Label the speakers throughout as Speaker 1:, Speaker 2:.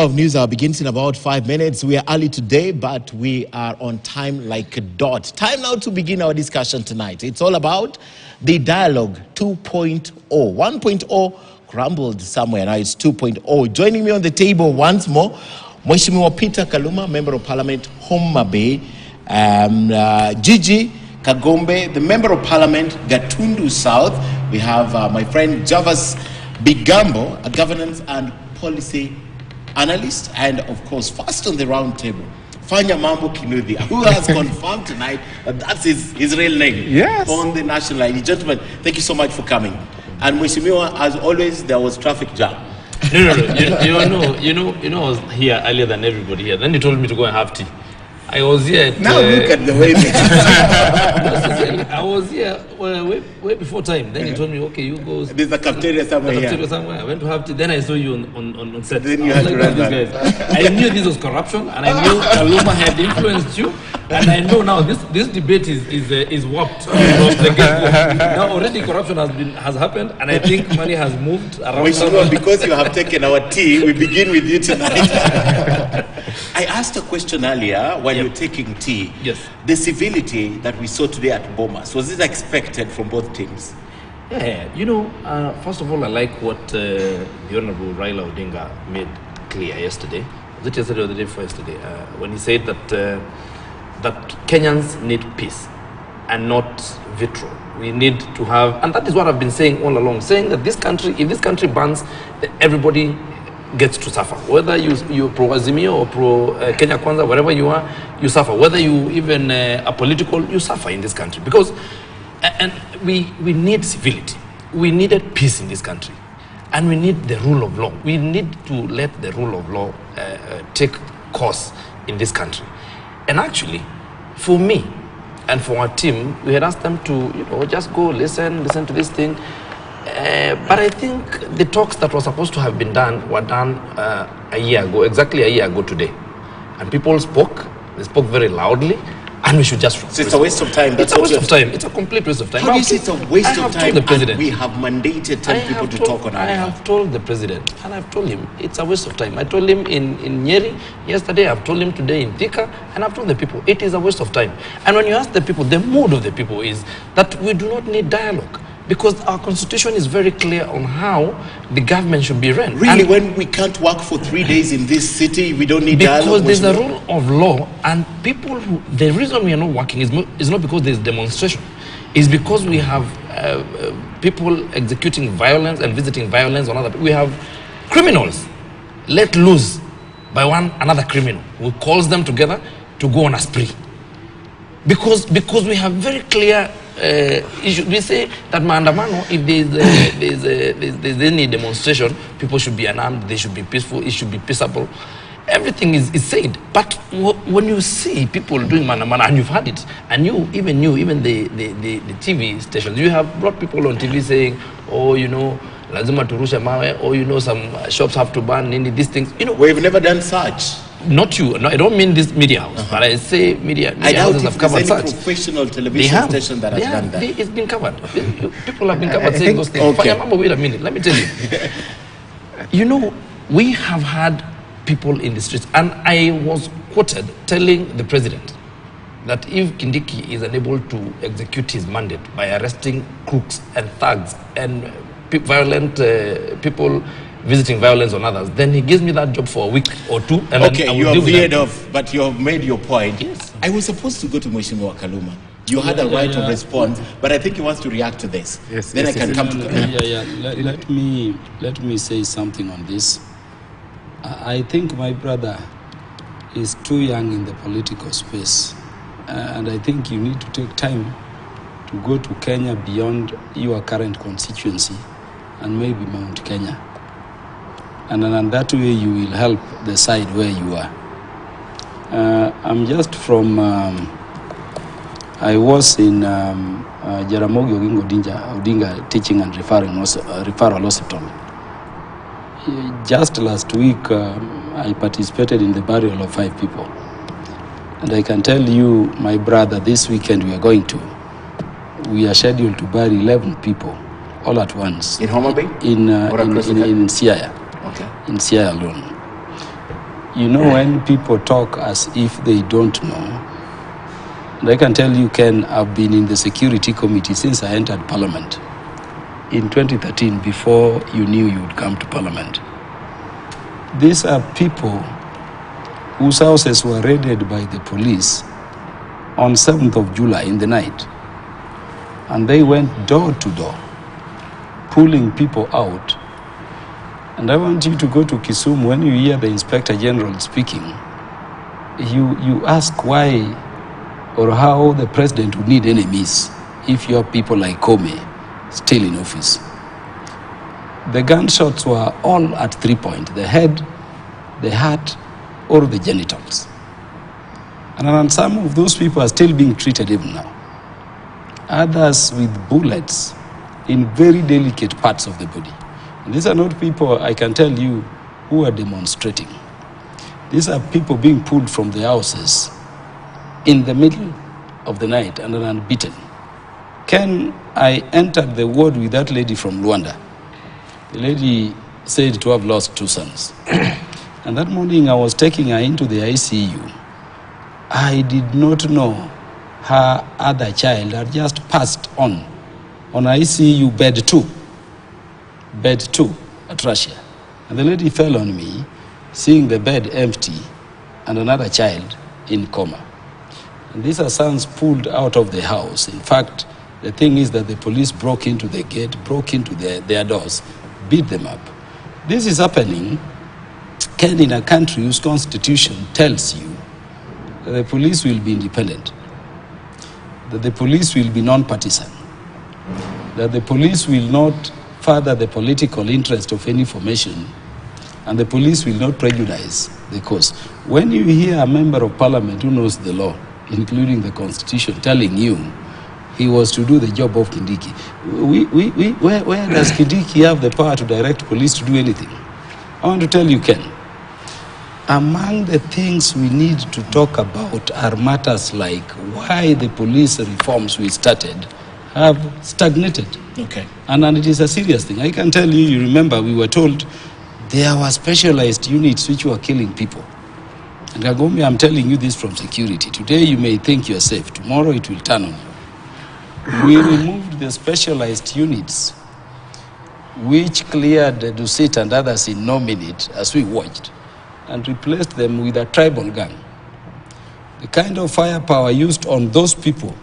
Speaker 1: hour of news hour begins in about 5 minutes. We are early today, but we are on time like a dot. Time now to begin our discussion tonight. It's all about the dialogue 2.0. 1.0 crumbled somewhere. Now it's 2.0. Joining me on the table once more, Mheshimiwa Peter Kaluma, Member of Parliament, Homa Bay, Gigi Kagombe, the Member of Parliament, Gatundu South. We have my friend Javas Bigambo, a governance and policy analyst, and of course, first on the round table, Fanya Mambo Kinuthia, who has confirmed tonight that that's his real name on the national ID. Gentlemen, thank you so much for coming. And Mheshimiwa, as always, there was traffic jam.
Speaker 2: No. I was here earlier than everybody here. Then you told me to go and have tea. I was here.
Speaker 1: Now look at the way.
Speaker 2: I was here way before time. Then he told me, okay, you go.
Speaker 1: There's a cafeteria somewhere.
Speaker 2: I went to have tea. Then I saw you on set.
Speaker 1: Then you had to run that.
Speaker 2: I knew this was corruption, and I knew Kaluma had influenced you, and I know now this debate is warped from the get-go. Now already corruption has happened, and I think money has moved around.
Speaker 1: Because you have taken our tea, we begin with you tonight. I asked a question earlier while you were taking tea.
Speaker 2: Yes.
Speaker 1: The civility that we saw today at Bomas, was it expected from both teams?
Speaker 2: Yeah, first of all, I like what the Honorable Raila Odinga made clear yesterday. Was it yesterday or the day before yesterday? When he said that Kenyans need peace and not vitriol. We need to have, and that is what I've been saying all along, saying that if this country burns, everybody gets to suffer. Whether you're pro-Azimio or pro-Kenya Kwanza, wherever you are, you suffer. Whether you even are political, you suffer in this country. Because and we need civility. We needed peace in this country. And we need the rule of law. We need to let the rule of law take course in this country. And actually, for me and for our team, we had asked them to just go listen to this thing. But I think the talks that were supposed to have been done were done a year ago, exactly a year ago today. And people spoke, they spoke very loudly, and we should just...
Speaker 1: So it's a waste of time.
Speaker 2: It's a waste of time. It's a complete waste of time.
Speaker 1: How do you say it's a waste of time?
Speaker 2: The president.
Speaker 1: We have mandated 10 people to talk on our behalf.
Speaker 2: I have told the president, and I've told him, it's a waste of time. I told him in Nyeri yesterday, I've told him today in Thika, and I've told the people, it is a waste of time. And when you ask the people, the mood of the people is that we do not need dialogue. Because our constitution is very clear on how the government should be run.
Speaker 1: Really, when we can't work for 3 days in this city, we don't need dialogue?
Speaker 2: Because there's a rule of law, and people the reason we are not working is not because there's demonstration. It's because we have people executing violence and visiting violence on other people. We have criminals let loose by another criminal who calls them together to go on a spree. Because we have very clear issue. We say that maandamano, if there's any demonstration, people should be unarmed, they should be peaceful, it should be peaceable. Everything is said. But when you see people doing maandamano, and you've had it, and even the TV stations, you have brought people on TV saying, lazima turusha mawe, or some shops have to burn, these things.
Speaker 1: We've never done such.
Speaker 2: Not you. No, I don't mean this media house, but I say media houses have covered such.
Speaker 1: Professional television station that has done that.
Speaker 2: It's been covered. People have been covered saying those things. Okay. Wait a minute. Let me tell you. We have had people in the streets, and I was quoted telling the president that if Kindiki is unable to execute his mandate by arresting crooks and thugs and violent people visiting violence on others, then he gives me that job for a week or two, and
Speaker 1: okay,
Speaker 2: then I will
Speaker 1: you have veered
Speaker 2: off,
Speaker 1: but you have made your point.
Speaker 2: Yes.
Speaker 1: I was supposed to go to Mheshimiwa Kaluma. You had a right of response, but I think he wants to react to this.
Speaker 3: Yes,
Speaker 1: then I can come to
Speaker 3: Let me say something on this. I think my brother is too young in the political space, and I think you need to take time to go to Kenya beyond your current constituency and maybe Mount Kenya. And then that way you will help the side where you are. I'm just from, I was in Jaramogi Oginga Odinga Teaching and Referral Hospital. Just last week, I participated in the burial of 5 people. And I can tell you, my brother, this weekend we are scheduled to bury 11 people all at once.
Speaker 1: In Homa Bay?
Speaker 3: In Siaya.
Speaker 1: Okay.
Speaker 3: In Siaya alone. You know, when people talk as if they don't know, and I can tell you, Ken, I've been in the security committee since I entered Parliament in 2013, before you knew you would come to Parliament. These are people whose houses were raided by the police on 7th of July in the night. And they went door to door, pulling people out. And I want you to go to Kisumu. When you hear the Inspector General speaking, you ask why or how the president would need enemies if you have people like Kome still in office. The gunshots were all at 3 points: the head, the heart, or the genitals. And some of those people are still being treated even now. Others with bullets in very delicate parts of the body. And these are not people, I can tell you, who are demonstrating. These are people being pulled from their houses in the middle of the night and are unbeaten. Ken, I entered the ward with that lady from Luanda. The lady said to have lost 2 sons. And that morning I was taking her into the ICU. I did not know her other child had just passed on ICU bed 2 at Russia. And the lady fell on me, seeing the bed empty and another child in coma. And these are sons pulled out of the house. In fact, the thing is that the police broke into the gate, broke into their doors, beat them up. This is happening, Ken, in a country whose constitution tells you that the police will be independent, that the police will be non-partisan, that the police will not further the political interest of any formation, and the police will not prejudice the cause. When you hear a member of parliament who knows the law, including the constitution, telling you he was to do the job of Kindiki, where does Kindiki have the power to direct police to do anything? I want to tell you, Ken, among the things we need to talk about are matters like why the police reforms we started have stagnated.
Speaker 1: Okay.
Speaker 3: And it is a serious thing. I can tell you, you remember we were told there were specialized units which were killing people. And Kagome, I'm telling you this from security. Today you may think you're safe. Tomorrow it will turn on you. We removed the specialized units which cleared the Dusit and others in no minute as we watched, and replaced them with a tribal gun. The kind of firepower used on those people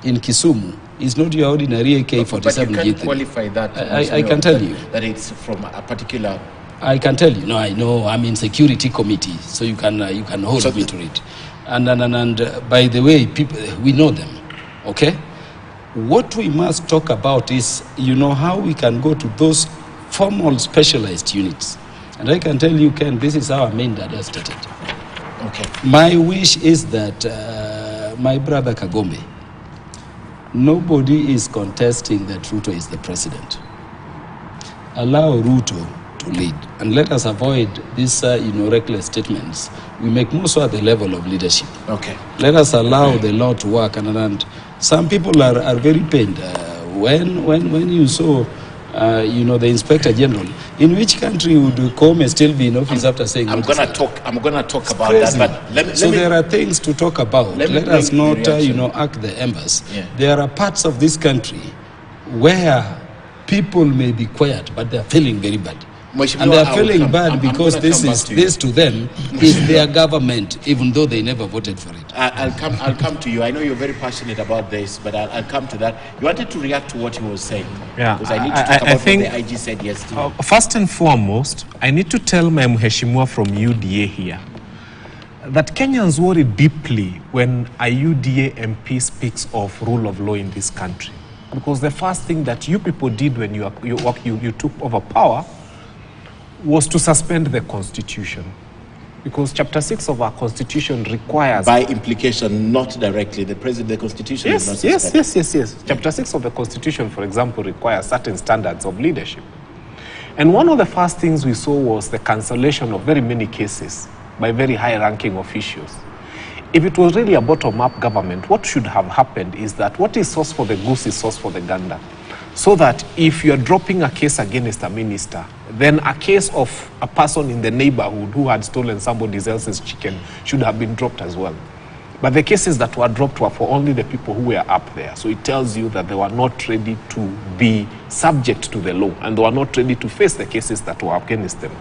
Speaker 3: in Kisumu is not your ordinary AK-47.
Speaker 1: But you can't qualify that.
Speaker 3: I can tell you.
Speaker 1: That it's from a particular...
Speaker 3: I can tell you. No, I know. I'm in security committee, so you can hold me to it. And by the way, people, we know them, okay? What we must talk about is, how we can go to those formal specialized units. And I can tell you, Ken, this is how our main dad has started.
Speaker 1: Okay.
Speaker 3: My wish is that my brother Kagome, nobody is contesting that Ruto is the president. Allow Ruto to lead, and let us avoid these, reckless statements we make more so at the level of leadership.
Speaker 1: Okay.
Speaker 3: Let us allow the law to work, and some people are very pained when you saw, the Inspector General. In which country would Kome still be in office after saying?
Speaker 1: I'm gonna talk about that. But
Speaker 3: there are things to talk about. Let us not, act the embers.
Speaker 1: Yeah.
Speaker 3: There are parts of this country where people may be quiet, but they are feeling very bad. And they are feeling bad because this to them is their government, even though they never voted for it.
Speaker 1: I'll come to you. I know you're very passionate about this, but I'll come to that. You wanted to react to what he was saying.
Speaker 4: Yeah,
Speaker 1: because I need to talk about what the IG said yesterday.
Speaker 4: First and foremost, I need to tell my Mheshimiwa from UDA here that Kenyans worry deeply when a UDA MP speaks of rule of law in this country. Because the first thing that you people did when you took over power was to suspend the Constitution. Because Chapter 6 of our Constitution requires...
Speaker 1: By implication, not directly. The Constitution is not suspended.
Speaker 4: Yes. Chapter 6 of the Constitution, for example, requires certain standards of leadership. And one of the first things we saw was the cancellation of very many cases by very high-ranking officials. If it was really a bottom-up government, what should have happened is that what is sauce for the goose is sauce for the gander. so that if you're dropping a case against a minister, then a case of a person in the neighborhood who had stolen somebody else's chicken should have been dropped as well. But the cases that were dropped were for only the people who were up there. So it tells you that they were not ready to be subject to the law, and they were not ready to face the cases that were against them.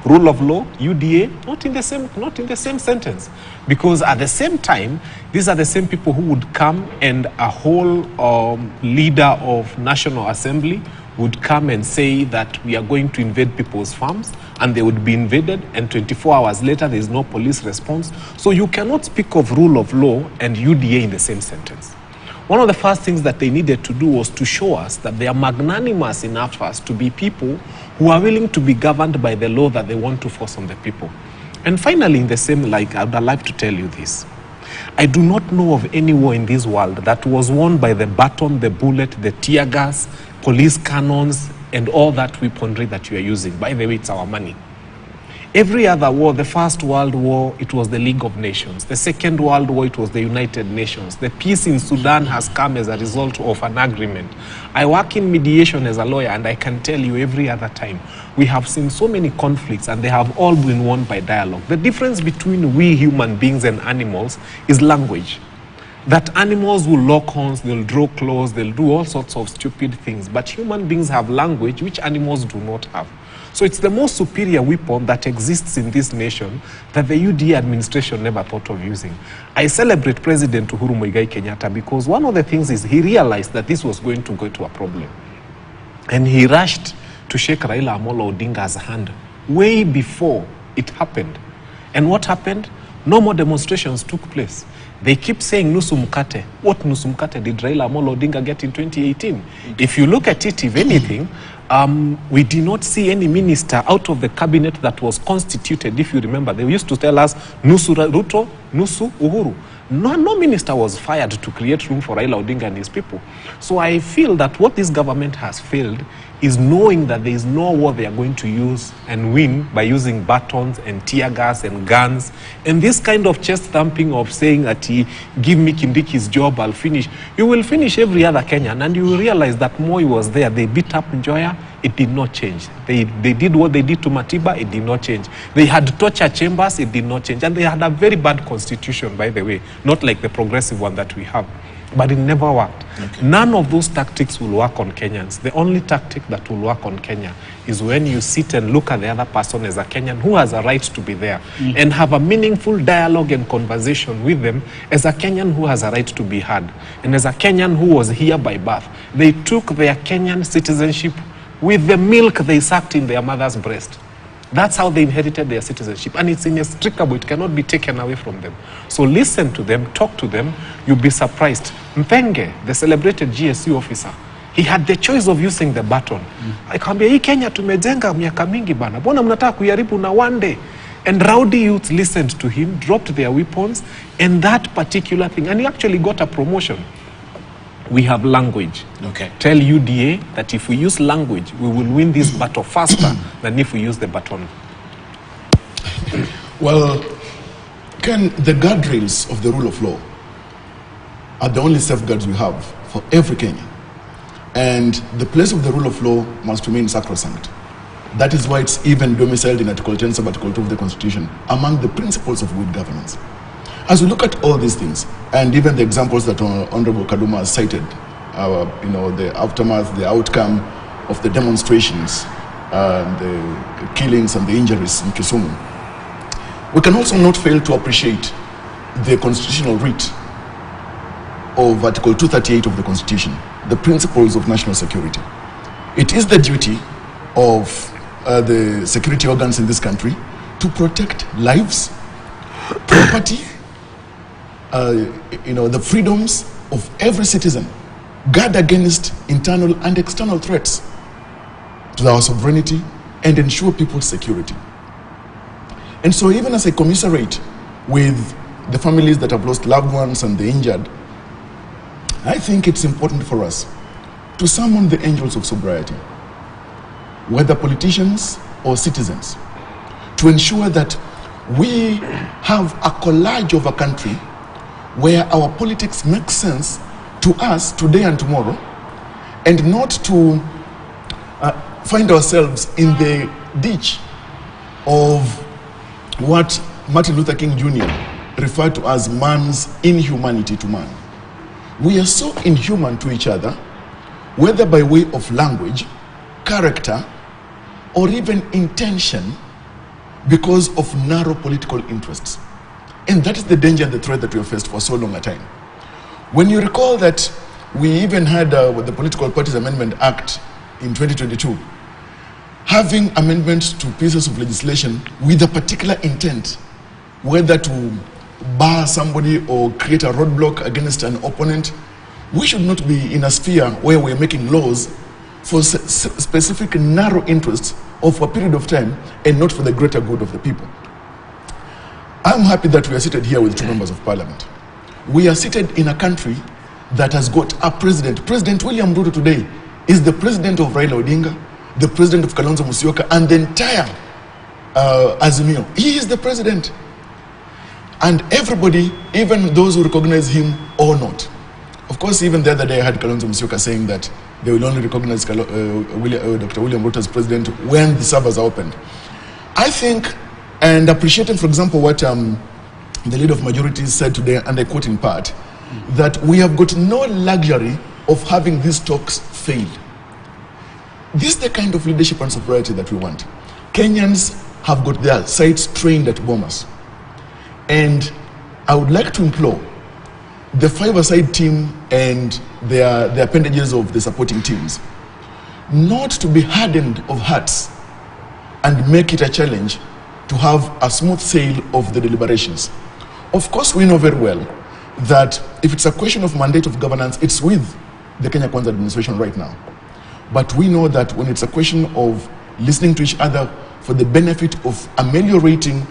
Speaker 4: Rule of law, UDA, not in the same sentence. Because at the same time, these are the same people who would come, and a whole leader of National Assembly would come and say that we are going to invade people's farms, and they would be invaded, and 24 hours later there is no police response. So you cannot speak of rule of law and UDA in the same sentence. One of the first things that they needed to do was to show us that they are magnanimous enough for us to be people who are willing to be governed by the law that they want to force on the people. And finally, in the same light, I would like to tell you this. I do not know of any war in this world that was won by the baton, the bullet, the tear gas, police cannons, and all that weaponry that you are using. By the way, it's our money. Every other war, the First World War, it was the League of Nations. The Second World War, it was the United Nations. The peace in Sudan has come as a result of an agreement. I work in mediation as a lawyer, and I can tell you every other time, we have seen so many conflicts, and they have all been won by dialogue. The difference between we human beings and animals is language. That animals will lock horns, they'll draw claws, they'll do all sorts of stupid things. But human beings have language which animals do not have. So it's the most superior weapon that exists in this nation that the UDA administration never thought of using. I celebrate President Uhuru Muigai Kenyatta because one of the things is he realized that this was going to go to a problem. And he rushed to shake Raila Amolo Odinga's hand way before it happened. And what happened? No more demonstrations took place. They keep saying nusu mkate. What nusu mkate did Raila Amolo Odinga get in 2018? If you look at it, if anything, we did not see any minister out of the cabinet that was constituted. If you remember, they used to tell us nusu Ruto, nusu Uhuru. No minister was fired to create room for Raila Odinga and his people. So I feel that what this government has failed is knowing that there is no war they are going to use and win by using batons and tear gas and guns. And this kind of chest thumping of saying that give me Kindiki's job, I'll finish. You will finish every other Kenyan, and you will realize that Moi was there. They beat up Njoya, it did not change. They did what they did to Matiba, it did not change. They had torture chambers, it did not change. And they had a very bad constitution, by the way, not like the progressive one that we have. But it never worked. Okay. None of those tactics will work on Kenyans. The only tactic that will work on Kenya is when you sit and look at the other person as a Kenyan who has a right to be there and have a meaningful dialogue and conversation with them as a Kenyan who has a right to be heard. And as a Kenyan who was here by birth, they took their Kenyan citizenship with the milk they sucked in their mother's breast. That's how they inherited their citizenship. And it's inextricable. It cannot be taken away from them. So listen to them, talk to them. You'll be surprised. Mthenge, the celebrated GSU officer, he had the choice of using the baton. Akamwambia, hii Kenya tumejenga miaka mingi bana. Mbona mnataka kuiharibu na one day? And rowdy youths listened to him, dropped their weapons, and that particular thing. And he actually got a promotion. We have language.
Speaker 1: Okay. Tell
Speaker 4: UDA that if we use language, we will win this battle faster than if we use the baton.
Speaker 5: Well, Ken, the guardrails of the rule of law are the only safeguards we have for every Kenyan. And the place of the rule of law must remain sacrosanct. That is why it's even domiciled in Article 10, Sub-Article 2 of the Constitution, among the principles of good governance. As we look at all these things, and even the examples that Honorable Kaduma has cited, the aftermath, the outcome of the demonstrations, the killings and the injuries in Kisumu, we can also not fail to appreciate the constitutional writ of Article 238 of the Constitution, the principles of national security. It is the duty of the security organs in this country to protect lives, property, the freedoms of every citizen, guard against internal and external threats to our sovereignty, and ensure people's security. And so even as I commiserate with the families that have lost loved ones and the injured, I think it's important for us to summon the angels of sobriety, whether politicians or citizens, to ensure that we have a collage of a country where our politics make sense to us today and tomorrow, and not to find ourselves in the ditch of what Martin Luther King Jr. referred to as man's inhumanity to man. We are so inhuman to each other, whether by way of language, character, or even intention, because of narrow political interests. And that is the danger and the threat that we have faced for so long a time. When you recall that we even had the Political Parties Amendment Act in 2022, having amendments to pieces of legislation with a particular intent, whether to bar somebody or create a roadblock against an opponent, we should not be in a sphere where we're making laws for specific narrow interests of a period of time and not for the greater good of the people. I'm happy that we are seated here with two members of parliament. We are seated in a country that has got a president. President William Ruto today is the president of Raila Odinga, the president of Kalonzo Musyoka, and the entire Azimio. He is the president. And everybody, even those who recognize him or not. Of course, even the other day I had Kalonzo Musyoka saying that they will only recognize Dr. William Ruto as president when the servers are opened. I think, and appreciating, for example, what the leader of majorities said today, and I quote in part, that we have got no luxury of having these talks fail. This is the kind of leadership and sobriety that we want. Kenyans have got their sights trained at bombers. And I would like to implore the five-a-side team and the appendages of the supporting teams not to be hardened of hearts and make it a challenge to have a smooth sail of the deliberations. Of course, we know very well that if it's a question of mandate of governance, it's with the Kenya Kwanza administration right now. But we know that when it's a question of listening to each other for the benefit of ameliorating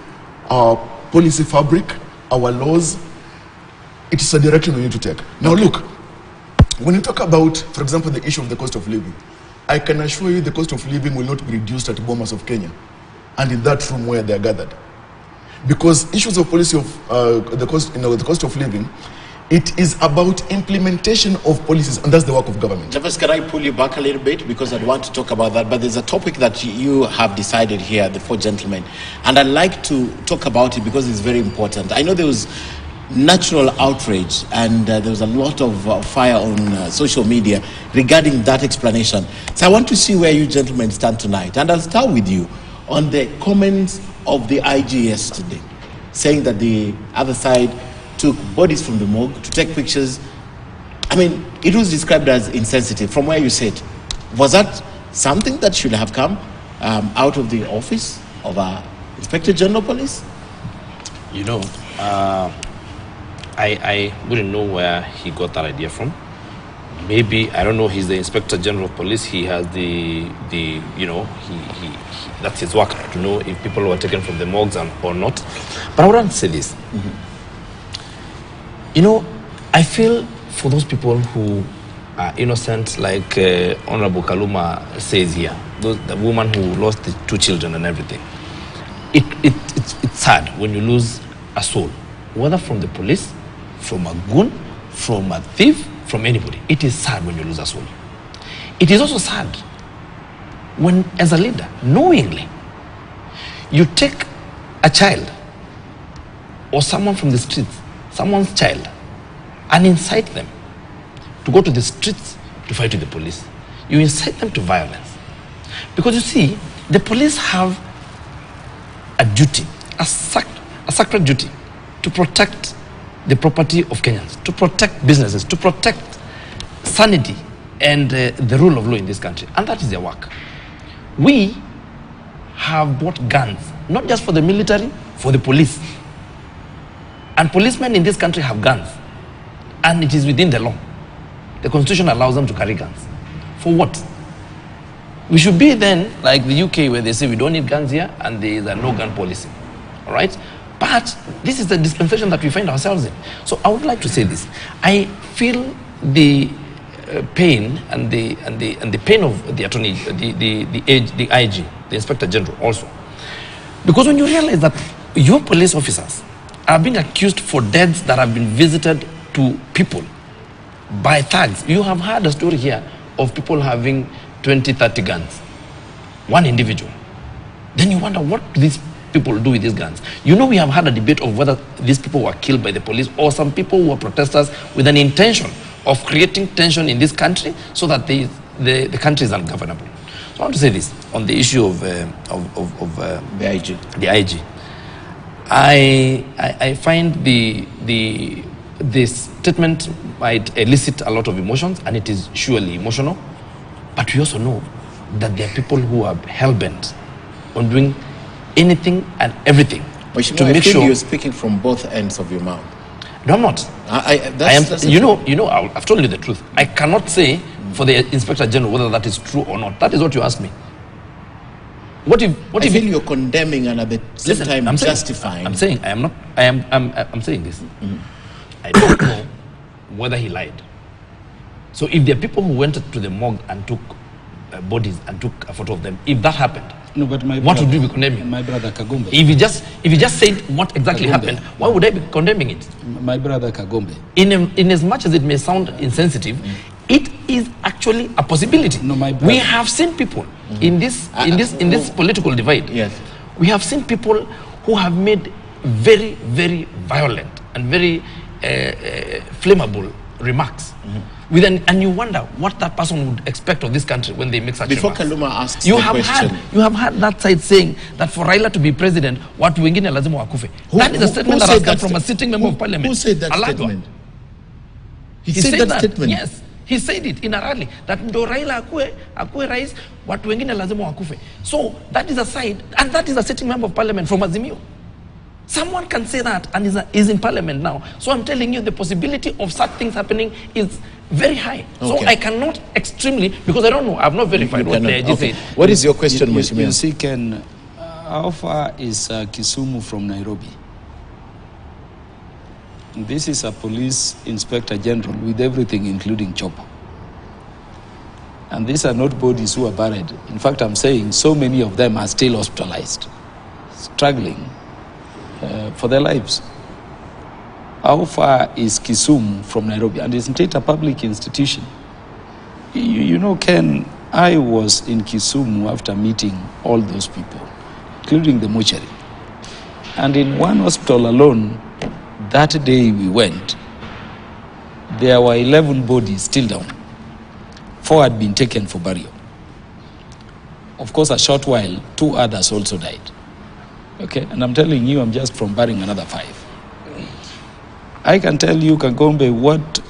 Speaker 5: our policy fabric, our laws, it is a direction we need to take. Now look, when you talk about, for example, the issue of the cost of living, I can assure you the cost of living will not be reduced at Bomas of Kenya and in that room where they are gathered. Because issues of policy of the cost of living, it is about implementation of policies, and that's the work of government.
Speaker 1: Javas, can I pull you back a little bit? Because I'd want to talk about that, but there's a topic that you have decided here, the four gentlemen, and I'd like to talk about it because it's very important. I know there was natural outrage and there was a lot of fire on social media regarding that explanation. So I want to see where you gentlemen stand tonight, and I'll start with you on the comments of the IG yesterday, saying that the other side took bodies from the morgue to take pictures. I mean, it was described as insensitive. From where you sit, was that something that should have come out of the office of our Inspector General of Police?
Speaker 2: You know, I wouldn't know where he got that idea from. Maybe, I don't know, he's the Inspector General of Police. He has the you know, he that's his work to know if people were taken from the morgues or not. But I wouldn't say this. Mm-hmm. You know, I feel for those people who are innocent, like Honorable Kaluma says here, the woman who lost the two children and everything. It's sad when you lose a soul, whether from the police, from a goon, from a thief, from anybody. It is sad when you lose a soul. It is also sad when, as a leader, knowingly, you take a child or someone from the streets, someone's child, and incite them to go to the streets to fight with the police. You incite them to violence. Because you see, the police have a duty, a sacred duty, to protect the property of Kenyans, to protect businesses, to protect sanity and the rule of law in this country. And that is their work. We have bought guns, not just for the military, for the police. And policemen in this country have guns. And it is within the law. The Constitution allows them to carry guns. For what? We should be then like the UK, where they say we don't need guns here and there is a no gun policy. All right? But this is the dispensation that we find ourselves in. So I would like to say this. I feel the pain and the pain of the attorney, the IG, the Inspector General also. Because when you realize that your police officers are being accused for deaths that have been visited to people by thugs. You have heard a story here of people having 20, 30 guns. One individual. Then you wonder what these people do with these guns. You know, we have had a debate of whether these people were killed by the police or some people who were protesters with an intention of creating tension in this country so that the country is ungovernable. So I want to say this on the issue of the
Speaker 1: IG.
Speaker 2: The IG. I find the statement might elicit a lot of emotions, and it is surely emotional. But we also know that there are people who are hell-bent on doing anything and everything
Speaker 1: to make sure you're speaking from both ends of your mouth.
Speaker 2: No, I'm not. I've told you the truth. I cannot say for the Inspector General whether that is true or not. That is what you asked me. What if
Speaker 1: you're condemning and at the same time justifying?
Speaker 2: I'm saying I'm saying this. Mm-hmm. I don't know whether he lied. So if there are people who went to the morgue and took bodies and took a photo of them, if that happened,
Speaker 3: no, but
Speaker 2: what would we be condemning?
Speaker 3: My brother Kagombe.
Speaker 2: If he just said what exactly happened, why would I be condemning it?
Speaker 3: My brother Kagombe.
Speaker 2: In as much as it may sound insensitive, it is actually a possibility.
Speaker 3: No, my brother.
Speaker 2: We have seen people in this political divide.
Speaker 1: Yes.
Speaker 2: We have seen people who have made very, very violent and very flammable remarks. And you wonder what that person would expect of this country when they make such
Speaker 1: Before
Speaker 2: remarks.
Speaker 1: Kaluma asks
Speaker 2: you
Speaker 1: the
Speaker 2: have
Speaker 1: question.
Speaker 2: You have had that side saying that for Raila to be president, watu wengine lazima wakufe. That is a statement that has come from a sitting member of parliament.
Speaker 1: Who said that statement? He said that statement?
Speaker 2: Yes. He said it in a rally that ndo Raila akue rais, watu wengine lazima wakufe. So that is a side, and that is a sitting member of parliament from Azimio. Someone can say that and is in parliament now. So I'm telling you, the possibility of such things happening is very high. Okay. So I cannot extremely, because I don't know, I've not verified what the IG said.
Speaker 1: What is your question, Mheshimiwa?
Speaker 3: You see, Ken, how far is Kisumu from Nairobi? This is a police inspector general with everything, including chopper. And these are not bodies who are buried. In fact, I'm saying so many of them are still hospitalized, struggling for their lives. How far is Kisumu from Nairobi? And isn't it a public institution? You know, Ken, I was in Kisumu after meeting all those people, including the mortuary. And in one hospital alone, that day we went, there were 11 bodies still down. 4 had been taken for burial. Of course, a short while, 2 others also died. Okay, and I'm telling you, I'm just from burying another 5. I can tell you, Kagombe, what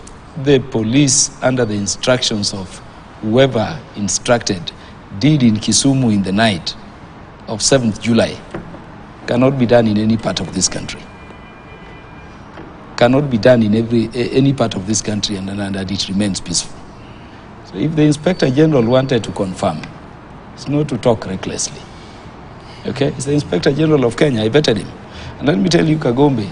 Speaker 3: the police, under the instructions of whoever instructed, did in Kisumu in the night of 7th July cannot be done in any part of this country. Cannot be done in any part of this country, and that it remains peaceful. So if the Inspector General wanted to confirm, it's not to talk recklessly. Okay, it's the Inspector General of Kenya. I vetted him. And let me tell you, Kagombe,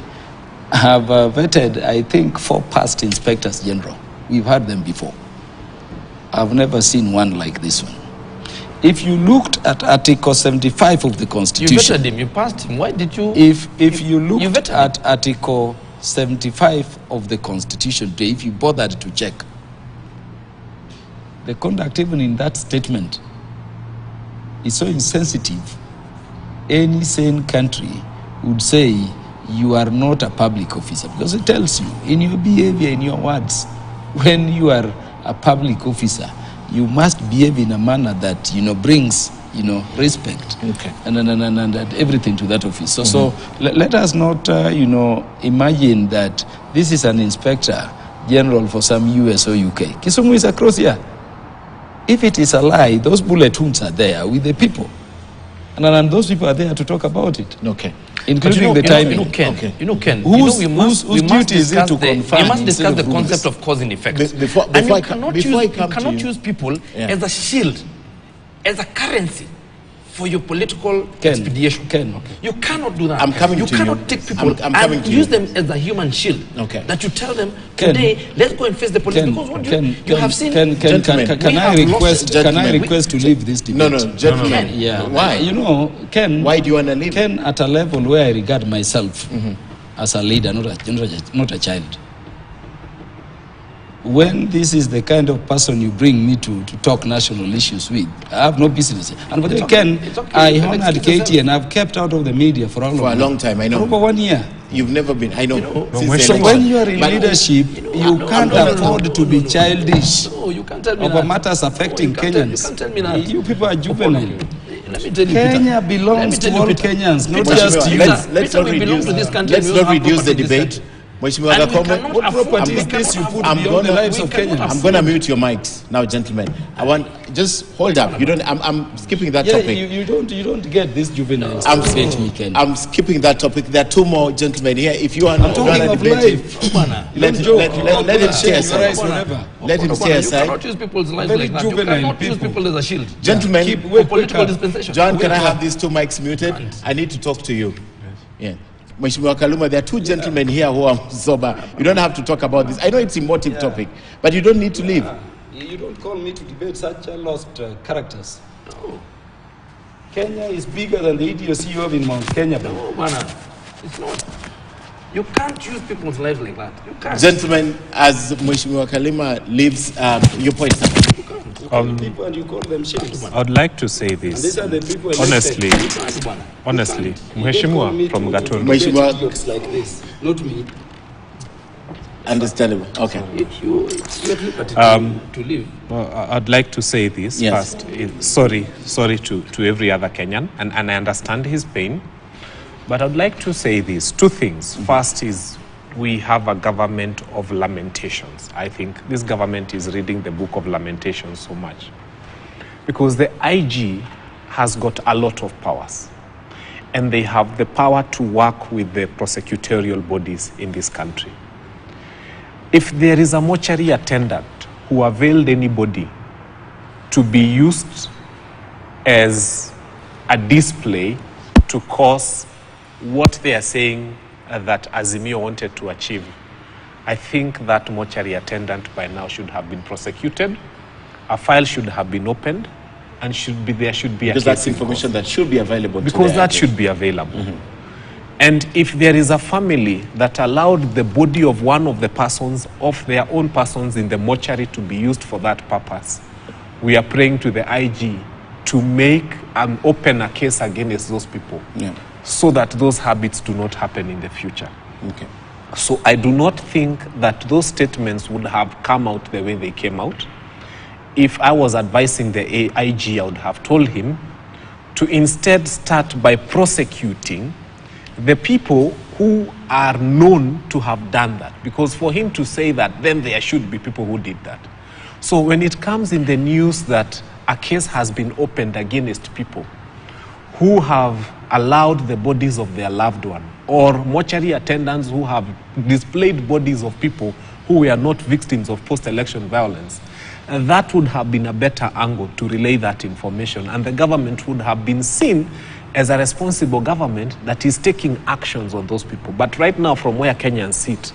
Speaker 3: I have vetted, I think, 4 past Inspectors General. We've had them before. I've never seen one like this one. If you looked at Article 75 of the Constitution...
Speaker 2: You vetted him, you passed him. Why did you...
Speaker 3: If you looked at Article 75 of the Constitution, if you bothered to check, the conduct even in that statement is so insensitive. Any sane country would say you are not a public officer, because it tells you in your behavior, in your words, when you are a public officer, you must behave in a manner that, brings, respect,
Speaker 1: okay,
Speaker 3: and everything to that office. So let us not, imagine that this is an Inspector General for some US or UK. Kisumu is across here. If it is a lie, those bullet wounds are there with the people. And those people are there to talk about it.
Speaker 1: Okay.
Speaker 3: Including the timing.
Speaker 2: Ken,
Speaker 3: Whose duty is it to confirm?
Speaker 2: We must discuss the concept of cause and effect. And you cannot use people as a shield, as a currency for your political expedition. You cannot do that. You cannot take people and use them as a human shield.
Speaker 1: Okay.
Speaker 2: That you tell them today, let's go and face the police. Because what you have seen...
Speaker 3: Can I request to leave this debate?
Speaker 1: No, gentlemen.
Speaker 3: Yeah.
Speaker 1: Why?
Speaker 3: Ken,
Speaker 1: why do you want to leave?
Speaker 3: Ken, at a level where I regard myself as a leader, not a child. when this is the kind of person you bring me to talk national issues with, I have no business. And but again, I honored Katie and I've kept out of the media for
Speaker 1: a long time, I know.
Speaker 3: For over 1 year.
Speaker 1: You've never been, I know.
Speaker 3: So when you are in leadership, you can't afford to be childish
Speaker 2: No, you can't tell me
Speaker 3: over
Speaker 2: that.
Speaker 3: matters affecting Kenyans.
Speaker 2: You can't tell me that.
Speaker 3: You people are juvenile.
Speaker 2: Let me tell you,
Speaker 3: Kenya
Speaker 2: Peter.
Speaker 3: belongs to all Kenyans, not
Speaker 2: Peter,
Speaker 3: just you.
Speaker 1: Let's not
Speaker 2: we belong
Speaker 1: reduce
Speaker 2: to this country.
Speaker 1: let's
Speaker 2: We also
Speaker 1: not
Speaker 2: have
Speaker 1: reduce the
Speaker 2: property in this
Speaker 1: debate. Mheshimiwa
Speaker 2: And we
Speaker 1: Gakome,
Speaker 2: cannot
Speaker 3: What
Speaker 2: afford-
Speaker 3: property
Speaker 2: we
Speaker 3: is this you
Speaker 2: cannot
Speaker 3: put
Speaker 1: I'm
Speaker 3: beyond the
Speaker 1: gonna-
Speaker 3: lives of
Speaker 2: we cannot
Speaker 3: Kenyans?
Speaker 1: I'm going to mute your mics now, gentlemen. I want, just hold up. You don't, I'm skipping that
Speaker 3: Yeah,
Speaker 1: topic.
Speaker 3: you don't get this juvenile
Speaker 1: I'm,
Speaker 3: debate, Ken.
Speaker 1: I'm skipping that topic. There are two more gentlemen here. If you are
Speaker 3: I'm
Speaker 1: not
Speaker 3: talking of
Speaker 1: debating,
Speaker 3: life.
Speaker 1: let
Speaker 3: Don't joke.
Speaker 1: let him stay
Speaker 3: Share your
Speaker 1: aside.
Speaker 3: rights whenever.
Speaker 1: Let him stay
Speaker 2: You
Speaker 1: aside.
Speaker 2: cannot use people's lives
Speaker 3: Very
Speaker 2: like that. You
Speaker 3: juvenile
Speaker 2: cannot use
Speaker 3: people.
Speaker 2: people as a shield.
Speaker 1: Gentlemen,
Speaker 3: Keep
Speaker 2: For
Speaker 3: wake
Speaker 2: political
Speaker 3: up.
Speaker 2: dispensation.
Speaker 1: John, can I
Speaker 2: Wake
Speaker 1: have
Speaker 2: up.
Speaker 1: these two mics muted? I need to talk to you. Yeah. Mheshimiwa Kaluma, there are two gentlemen here who are sober. You don't have to talk about this. I know it's a emotive topic, but you don't need to leave.
Speaker 3: You don't call me to debate such lost characters. No. Kenya is bigger than the idiocy you have in Mount Kenya. Bro.
Speaker 2: No, Bana. It's not. You can't use people's lives like that. You can't.
Speaker 1: Gentlemen, as Mheshimiwa Kalima leaves, your point, sir.
Speaker 3: You call people and you call them shapes.
Speaker 4: I'd like to say
Speaker 3: These
Speaker 4: this.
Speaker 3: are the people elected.
Speaker 4: Honestly,
Speaker 2: You can't, Bana.
Speaker 4: honestly,
Speaker 3: You don't call me
Speaker 4: Mheshimiwa from
Speaker 3: to
Speaker 4: Gatundu.
Speaker 3: debate
Speaker 1: Mheshimiwa-
Speaker 3: idiots like this, not me.
Speaker 1: Understandable. Okay.
Speaker 2: It's your liberty to live.
Speaker 4: Well, I'd like to say this
Speaker 1: Yes.
Speaker 4: first. Sorry to every other Kenyan, and I understand his pain. But I'd like to say this, two things. First is we have a government of lamentations. I think this government is reading the book of lamentations so much. Because the IG has got a lot of powers. And they have the power to work with the prosecutorial bodies in this country. If there is a mortuary attendant who availed anybody to be used as a display to cause what they are saying that Azimio wanted to achieve, I think that mortuary attendant by now should have been prosecuted, a file should have been opened, and there should be
Speaker 1: Because
Speaker 4: a
Speaker 1: that's
Speaker 4: case in
Speaker 1: information
Speaker 4: court.
Speaker 1: that should be available. to
Speaker 4: Because
Speaker 1: the
Speaker 4: that
Speaker 1: IG.
Speaker 4: should be available. And if there is a family that allowed the body of one of the persons, of their own persons in the mortuary to be used for that purpose, we are praying to the IG to make and open a case against those people,
Speaker 1: Yeah.
Speaker 4: so that those habits do not happen in the future.
Speaker 1: Okay.
Speaker 4: So I do not think that those statements would have come out the way they came out. If I was advising the IG, I would have told him to instead start by prosecuting the people who are known to have done that. Because for him to say that, then there should be people who did that. So when it comes in the news that a case has been opened against people who have allowed the bodies of their loved one, or mortuary attendants who have displayed bodies of people who were not victims of post-election violence, that would have been a better angle to relay that information, and the government would have been seen as a responsible government that is taking actions on those people. But right now, from where Kenyans sit,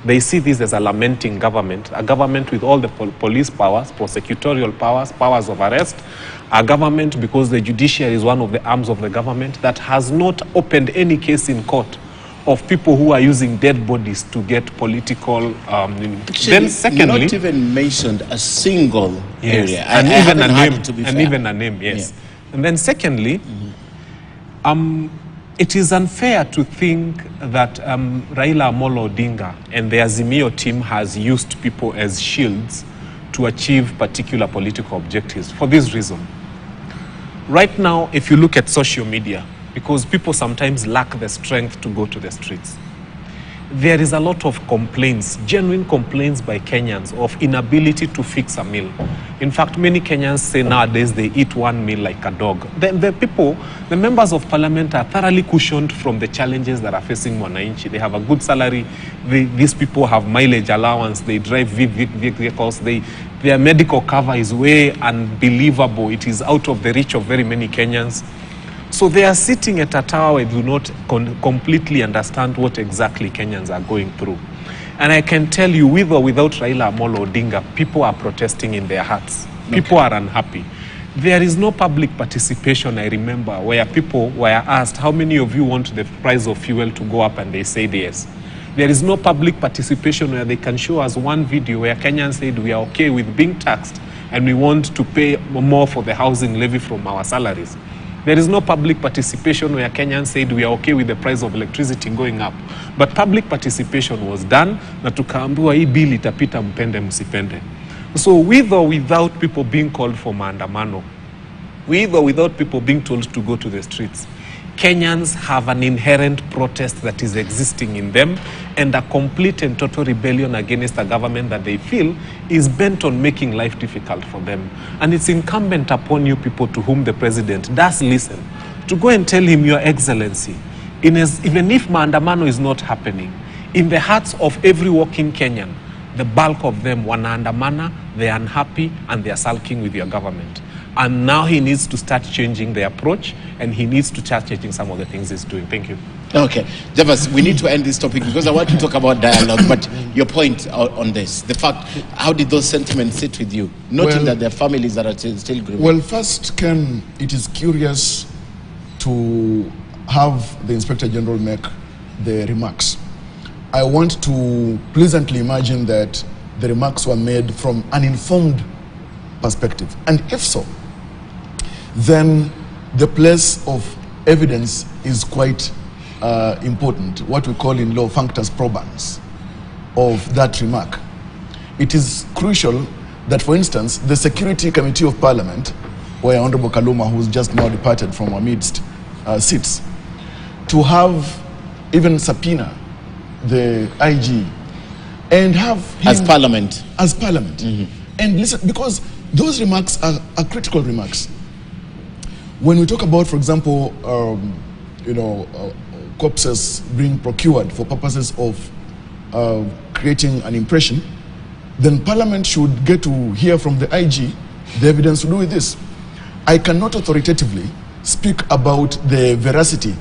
Speaker 4: they see this as a lamenting government, a government with all the police powers, prosecutorial powers, powers of arrest, a government, because the judiciary is one of the arms of the government, that has not opened any case in court of people who are using dead bodies to get political. Then secondly,
Speaker 1: not even mentioned a single
Speaker 4: yes,
Speaker 1: area.
Speaker 4: and
Speaker 1: I
Speaker 4: even a
Speaker 1: haven't heard
Speaker 4: name,
Speaker 1: it, to be
Speaker 4: and
Speaker 1: fair.
Speaker 4: even a name, yes.
Speaker 1: Yeah.
Speaker 4: And then secondly, it is unfair to think that Raila Amolo Odinga and the Azimio team has used people as shields to achieve particular political objectives for this reason. Right now, if you look at social media, because people sometimes lack the strength to go to the streets, there is a lot of complaints, genuine complaints by Kenyans of inability to fix a meal. In fact, many Kenyans say nowadays they eat one meal like a dog. The members of parliament are thoroughly cushioned from the challenges that are facing Mwananchi. They have a good salary. These people have mileage allowance. They drive vehicles. Their medical cover is way unbelievable. It is out of the reach of very many Kenyans. So they are sitting at a tower where they do not completely understand what exactly Kenyans are going through. And I can tell you, with or without Raila Amolo Odinga, people are protesting in their hearts. People are unhappy. There is no public participation, I remember, where people were asked, how many of you want the price of fuel to go up? And they said yes. There is no public participation where they can show us one video where Kenyans said we are okay with being taxed and we want to pay more for the housing levy from our salaries. There is no public participation where Kenyans said we are okay with the price of electricity going up. But public participation was done, na tukaambiwa hii bill itapita mpende msipende. So with or without people being called for maandamano, with or without people being told to go to the streets, Kenyans have an inherent protest that is existing in them and a complete and total rebellion against a government that they feel is bent on making life difficult for them. And it's incumbent upon you people to whom the president does listen to go and tell him, Your Excellency, even if maandamano is not happening, in the hearts of every working Kenyan, the bulk of them wanaandamana, they are unhappy and they are sulking with your government. And now he needs to start changing the approach and he needs to start changing some of the things he's doing. Thank you.
Speaker 1: Okay. Javas, we need to end this topic because I want to talk about dialogue, but your point on this, the fact, how did those sentiments sit with you, noting that there are families that are still grieving?
Speaker 5: Well, first, Ken, it is curious to have the Inspector General make the remarks. I want to pleasantly imagine that the remarks were made from an informed perspective. And if so, then the place of evidence is quite important, what we call in law functus probans of that remark. It is crucial that, for instance, the Security Committee of Parliament, where Honorable Kaluma, who's just now departed from our midst, sits, to have even subpoena the IG and have him
Speaker 1: as Parliament.
Speaker 5: As Parliament. Mm-hmm. And listen, because those remarks are critical remarks. When we talk about, for example, corpses being procured for purposes of creating an impression, then Parliament should get to hear from the IG the evidence to do with this. I cannot authoritatively speak about the veracity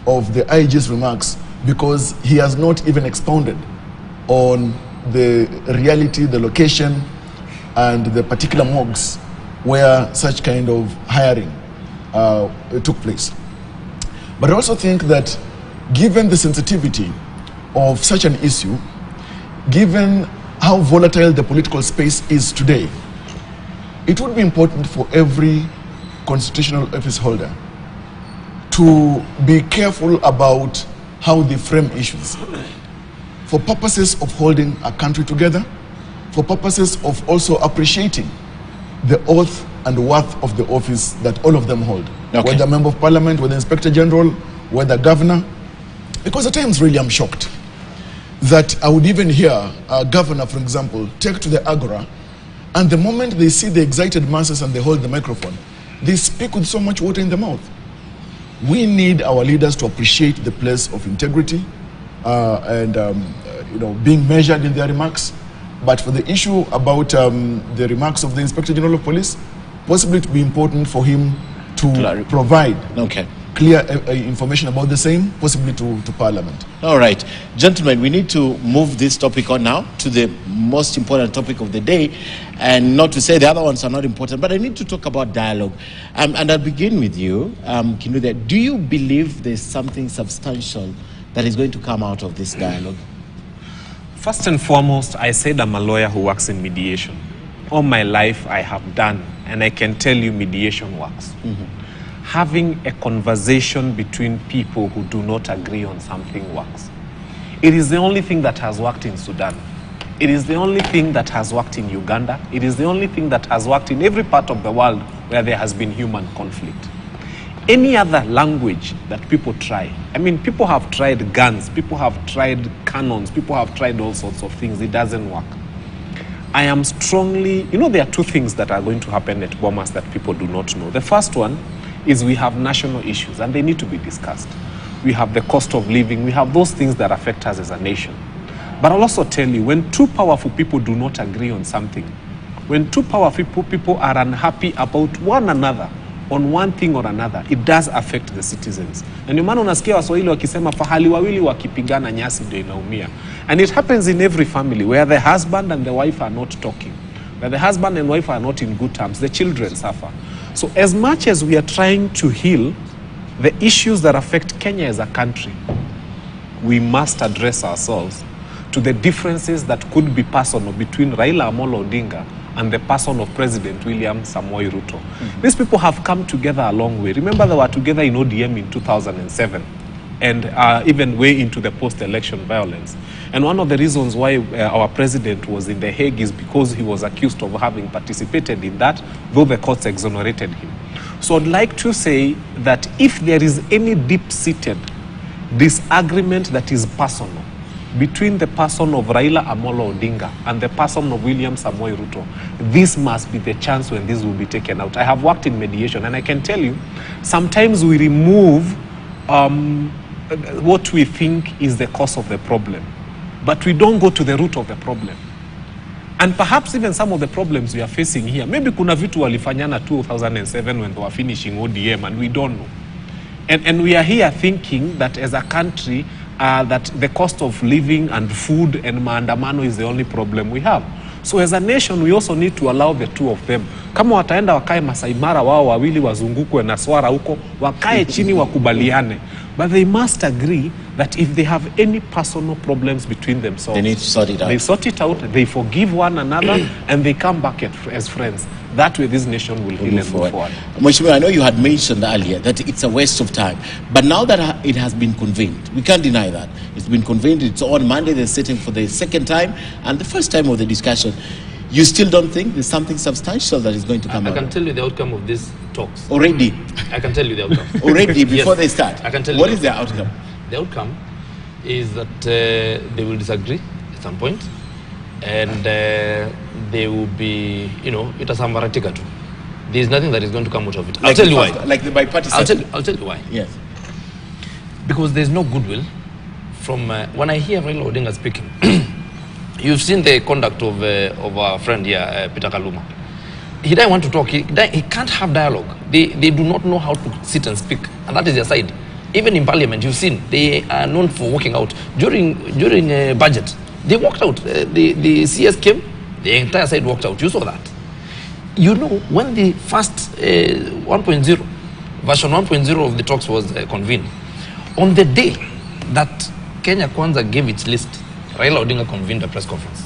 Speaker 5: of the IG's remarks because he has not even expounded on the reality, the location, and the particular morgues where such kind of hiring took place. But I also think that given the sensitivity of such an issue, given how volatile the political space is today, it would be important for every constitutional office holder to be careful about how they frame issues for purposes of holding a country together, for purposes of also appreciating the oath and worth of the office that all of them hold. Okay. Whether Member of Parliament, whether Inspector General, whether Governor. Because at times really I'm shocked that I would even hear a governor, for example, take to the agora, and the moment they see the excited masses and they hold the microphone, they speak with so much water in the mouth. We need our leaders to appreciate the place of integrity and being measured in their remarks. But for the issue about the remarks of the Inspector General of Police, possibly to be important for him to provide clear information about the same, possibly to Parliament.
Speaker 1: All right. Gentlemen, we need to move this topic on now to the most important topic of the day, and not to say the other ones are not important, but I need to talk about dialogue. And I'll begin with you, Kinude. Do you believe there's something substantial that is going to come out of this dialogue?
Speaker 4: First and foremost, I said I'm a lawyer who works in mediation. All my life I have done, and I can tell you mediation works. Mm-hmm. Having a conversation between people who do not agree on something works. It is the only thing that has worked in Sudan. It is the only thing that has worked in Uganda. It is the only thing that has worked in every part of the world where there has been human conflict. Any other language that people try, I mean, people have tried guns, people have tried cannons, people have tried all sorts of things. It doesn't work. I am strongly, there are two things that are going to happen at Bomas that people do not know. The first one is we have national issues and they need to be discussed. We have the cost of living. We have those things that affect us as a nation. But I'll also tell you, when two powerful people do not agree on something, when two powerful people are unhappy about one another, on one thing or another, it does affect the citizens. And ndio maana unasikia Waswahili wakisema fahali wawili wakipigana nyasi ndio inaumia. And it happens in every family where the husband and the wife are not talking. Where the husband and wife are not in good terms, the children suffer. So as much as we are trying to heal the issues that affect Kenya as a country, we must address ourselves to the differences that could be personal between Raila Amolo Odinga and the person of President William Samoei Ruto. These people have come together a long way. Remember, they were together in ODM in 2007 and even way into the post-election violence. And one of the reasons why our president was in The Hague is because he was accused of having participated in that, though the courts exonerated him. So I'd like to say that if there is any deep-seated disagreement that is personal between the person of Raila Amolo Odinga and the person of William Samoei Ruto, this must be the chance when this will be taken out. I have worked in mediation, and I can tell you, sometimes we remove what we think is the cause of the problem, but we don't go to the root of the problem. And perhaps even some of the problems we are facing here, maybe kuna vitu walifanyana 2007 when they were finishing ODM, and we don't know. And we are here thinking that as a country, that the cost of living and food and maandamano is the only problem we have. So as a nation, we also need to allow the two of them. Kama wataenda wakae Masai Mara wao wawili wazungukwe na swara huko, wakae chini wakubaliane. But they must agree that if they have any personal problems between themselves,
Speaker 1: they need to sort it out.
Speaker 4: They sort it out, they forgive one another, and they come back as friends. That way this nation will heal and move forward.
Speaker 1: Mheshimiwa, I know you had mentioned earlier that it's a waste of time, but now that it has been convened, we can't deny that. It's been convened, it's on Monday, they're sitting for the second time, and the first time of the discussion. You still don't think there's something substantial that is going to come out?
Speaker 2: I can tell you the outcome of these talks.
Speaker 1: Already?
Speaker 2: I can tell you the outcome.
Speaker 1: Already, before
Speaker 2: yes,
Speaker 1: they start?
Speaker 2: I can tell you.
Speaker 1: What is the outcome?
Speaker 2: The outcome is that they will disagree at some point, and they will be, itasambaratika too. There is nothing that is going to come out of it. I'll tell you why.
Speaker 1: Like the bipartisan?
Speaker 2: I'll tell you why.
Speaker 1: Yes.
Speaker 2: Because there's no goodwill from, when I hear Raila Odinga speaking, you've seen the conduct of our friend here, Peter Kaluma. He doesn't want to talk. He can't have dialogue. They do not know how to sit and speak, and that is their side. Even in parliament, you've seen they are known for walking out during budget. They walked out. The CS came, the entire side walked out. You saw that. You know, when the first 1.0 version 1.0 of the talks was convened, on the day that Kenya Kwanza gave its list, Raila Odinga convened a press conference,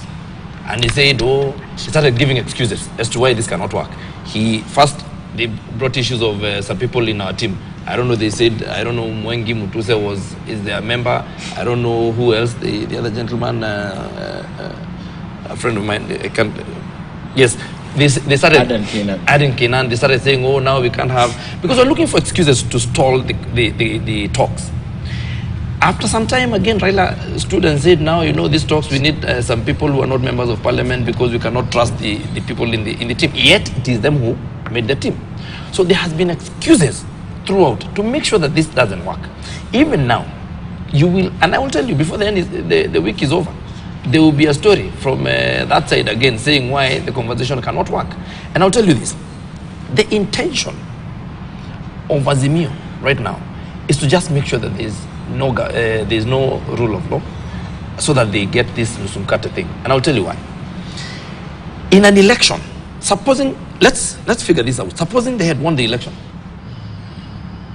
Speaker 2: and he said, he started giving excuses as to why this cannot work. They brought issues of some people in our team. I don't know, they said, I don't know, Mwengi Mutuse is their member. I don't know who else, the other gentleman, a friend of mine, yes, they started adding Kenan. They started saying, now we can't have, because we're looking for excuses to stall the talks. After some time, again, Raila stood and said, now, these talks, we need some people who are not members of parliament because we cannot trust the people in the team. Yet, it is them who made the team. So there has been excuses throughout to make sure that this doesn't work. Even now, you will, and I will tell you, before the end the week is over, there will be a story from that side again saying why the conversation cannot work. And I'll tell you this, the intention of Azimio right now is to just make sure that there's no rule of law, so that they get this Nusumkate thing. And I'll tell you why. In an election, supposing, let's figure this out. Supposing they had won the election.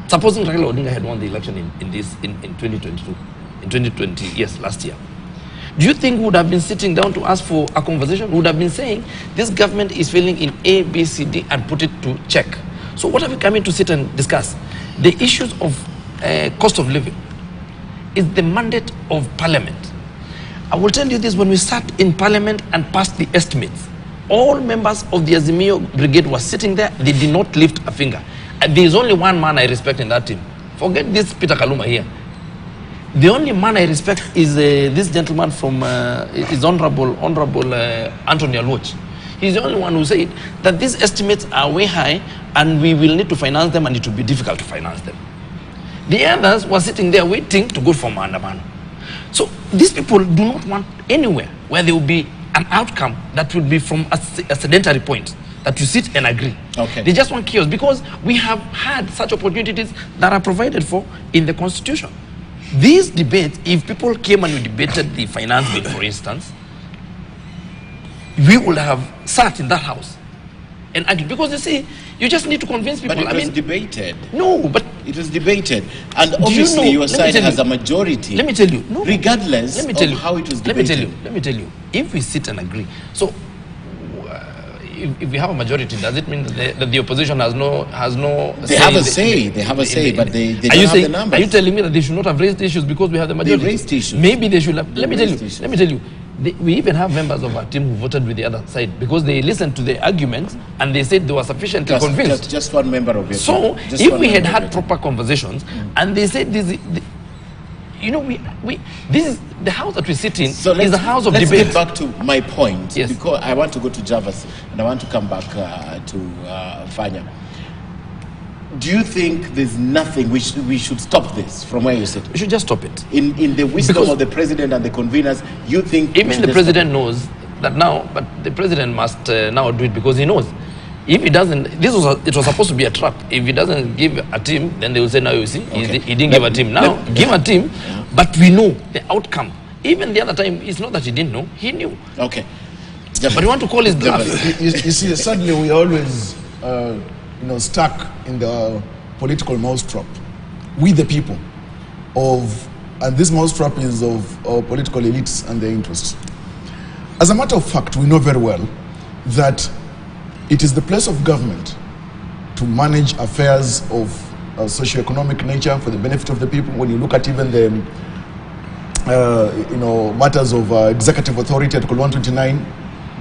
Speaker 2: Supposing Raila Odinga had won the election in 2022, in 2020, yes, last year. Do you think we would have been sitting down to ask for a conversation? We would have been saying, this government is failing in A, B, C, D, and put it to check. So what are we coming to sit and discuss? The issues of cost of living is the mandate of parliament. I will tell you this, when we sat in parliament and passed the estimates, all members of the Azimio brigade were sitting there, they did not lift a finger. And there is only one man I respect in that team. Forget this Peter Kaluma here. The only man I respect is this gentleman from his Honorable Anthony Alwoch. He's the only one who said that these estimates are way high and we will need to finance them and it will be difficult to finance them. The others were sitting there waiting to go for Mandaman. So these people do not want anywhere where there will be an outcome that will be from a sedentary point, that you sit and agree.
Speaker 1: Okay.
Speaker 2: They just want chaos, because we have had such opportunities that are provided for in the Constitution. These debates, if people came and we debated the finance bill, for instance, we would have sat in that house and argue. Because you see, you just need to convince people.
Speaker 1: But it was debated.
Speaker 2: No, but
Speaker 1: it was debated. And obviously your side has a majority.
Speaker 2: Let me tell you. No,
Speaker 1: regardless of how it was debated.
Speaker 2: Let me tell you. If we sit and agree, so if we have a majority, does it mean that the opposition has no
Speaker 1: They have a say. They have a say, but they don't have the numbers.
Speaker 2: Are you telling me that they should not have raised issues because we have the majority?
Speaker 1: They raised issues.
Speaker 2: Maybe they should have. Let me tell you. We even have members of our team who voted with the other side because they listened to the arguments and they said they were sufficiently convinced.
Speaker 1: Just one member of your
Speaker 2: team. So if we had proper conversations and they said this, this is the house that we sit in, is a house of debate.
Speaker 1: Let's get back to my point,
Speaker 2: yes.
Speaker 1: Because I want to go to Javas and I want to come back to Fanya. Do you think there's nothing we should stop this from where you sit?
Speaker 2: We should just stop it.
Speaker 1: In the wisdom of the president and the conveners, you think
Speaker 2: even the president knows that now, but the president must now do it because he knows. If he doesn't, it was supposed to be a trap. If he doesn't give a team, then they will say, now you see, he didn't give a team. Now, give a team, but we know the outcome. Even the other time, it's not that he didn't know, he knew.
Speaker 1: Okay.
Speaker 2: But you want to call his bluff.
Speaker 5: You see, suddenly we always stuck in the political mousetrap. We the people and this mousetrap is of political elites and their interests. As a matter of fact, we know very well that it is the place of government to manage affairs of socio-economic nature for the benefit of the people. When you look at even the matters of executive authority, Article 129,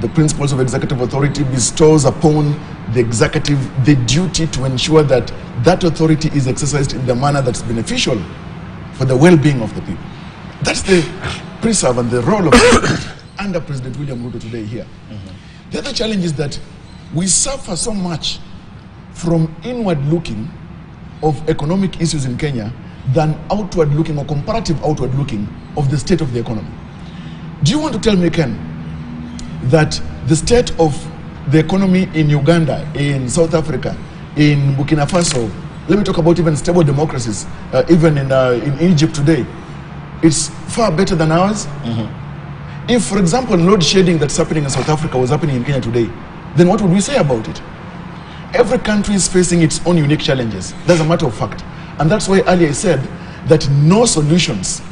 Speaker 5: the principles of executive authority bestows upon the executive the duty to ensure that that authority is exercised in the manner that's beneficial for the well-being of the people. That's the preserve and the role of President under President William Ruto today here. The other challenge is that we suffer so much from inward looking of economic issues in Kenya than outward looking or comparative outward looking of the state of the economy. Do you want to tell me, Ken, that the state of the economy in Uganda, in South Africa, in Burkina Faso, let me talk about even stable democracies, even in Egypt today, it's far better than ours? If, for example, load shedding that's happening in South Africa was happening in Kenya today, then what would we say about it? Every country is facing its own unique challenges. That's a matter of fact. And that's why earlier I said that no solutions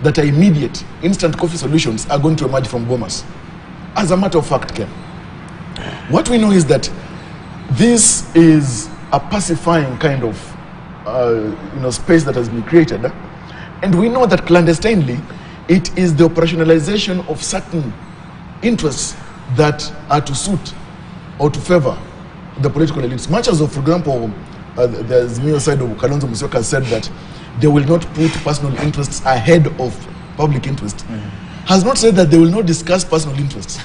Speaker 5: that are immediate, instant coffee solutions are going to emerge from Bomas. As a matter of fact, Ken, what we know is that this is a pacifying kind of space that has been created. And we know that clandestinely, it is the operationalization of certain interests that are to suit or to favor the political elites. Much as, for example, the Azimio side of Kalonzo Musyoka said that they will not put personal interests ahead of public interest. Has not said that they will not discuss personal interests.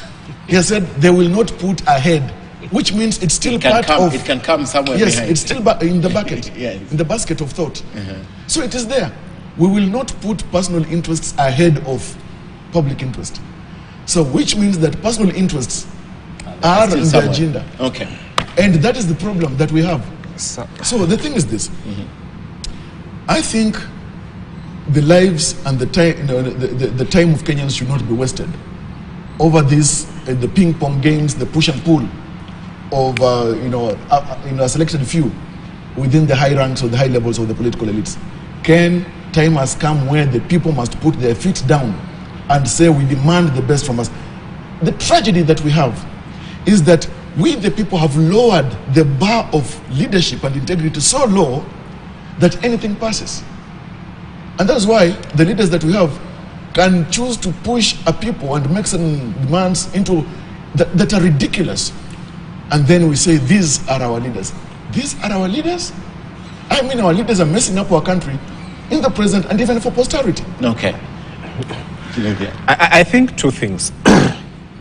Speaker 5: He has said they will not put ahead, which means it's still part of...
Speaker 1: It can come somewhere
Speaker 5: Yes,
Speaker 1: behind.
Speaker 5: it's still in the bucket,
Speaker 1: Yes.
Speaker 5: in the basket of thought. So it is there. We will not put personal interests ahead of public interest. So which means that personal interests are in the agenda.
Speaker 1: Okay.
Speaker 5: And that is the problem that we have. So the thing is this. I think the lives and the time, the time of Kenyans should not be wasted over this, the ping pong games, the push and pull of a selected few within the high ranks or the high levels of the political elites. Time has come where the people must put their feet down and say we demand the best from us. The tragedy that we have is that we the people have lowered the bar of leadership and integrity so low that anything passes. And that's why the leaders that we have can choose to push a people and make certain demands into that are ridiculous. And then we say, these are our leaders. These are our leaders? I mean, our leaders are messing up our country in the present and even for posterity.
Speaker 1: Okay.
Speaker 4: I think two things.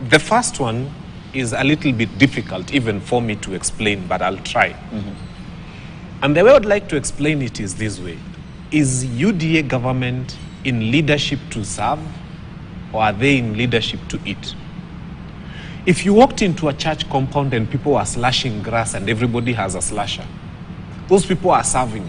Speaker 4: The first one is a little bit difficult even for me to explain, but I'll try. And the way I would like to explain it is this way. Is UDA government in leadership to serve, or are they in leadership to eat? If you walked into a church compound and people are slashing grass and everybody has a slasher, those people are serving.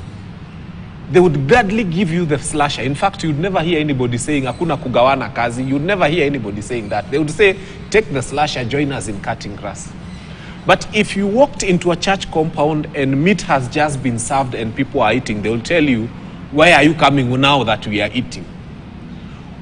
Speaker 4: They would gladly give you the slasher. In fact, you'd never hear anybody saying, "Hakuna kugawana kazi." You'd never hear anybody saying that. They would say, "Take the slasher, join us in cutting grass." But if you walked into a church compound and meat has just been served and people are eating, they will tell you, why are you coming now that we are eating?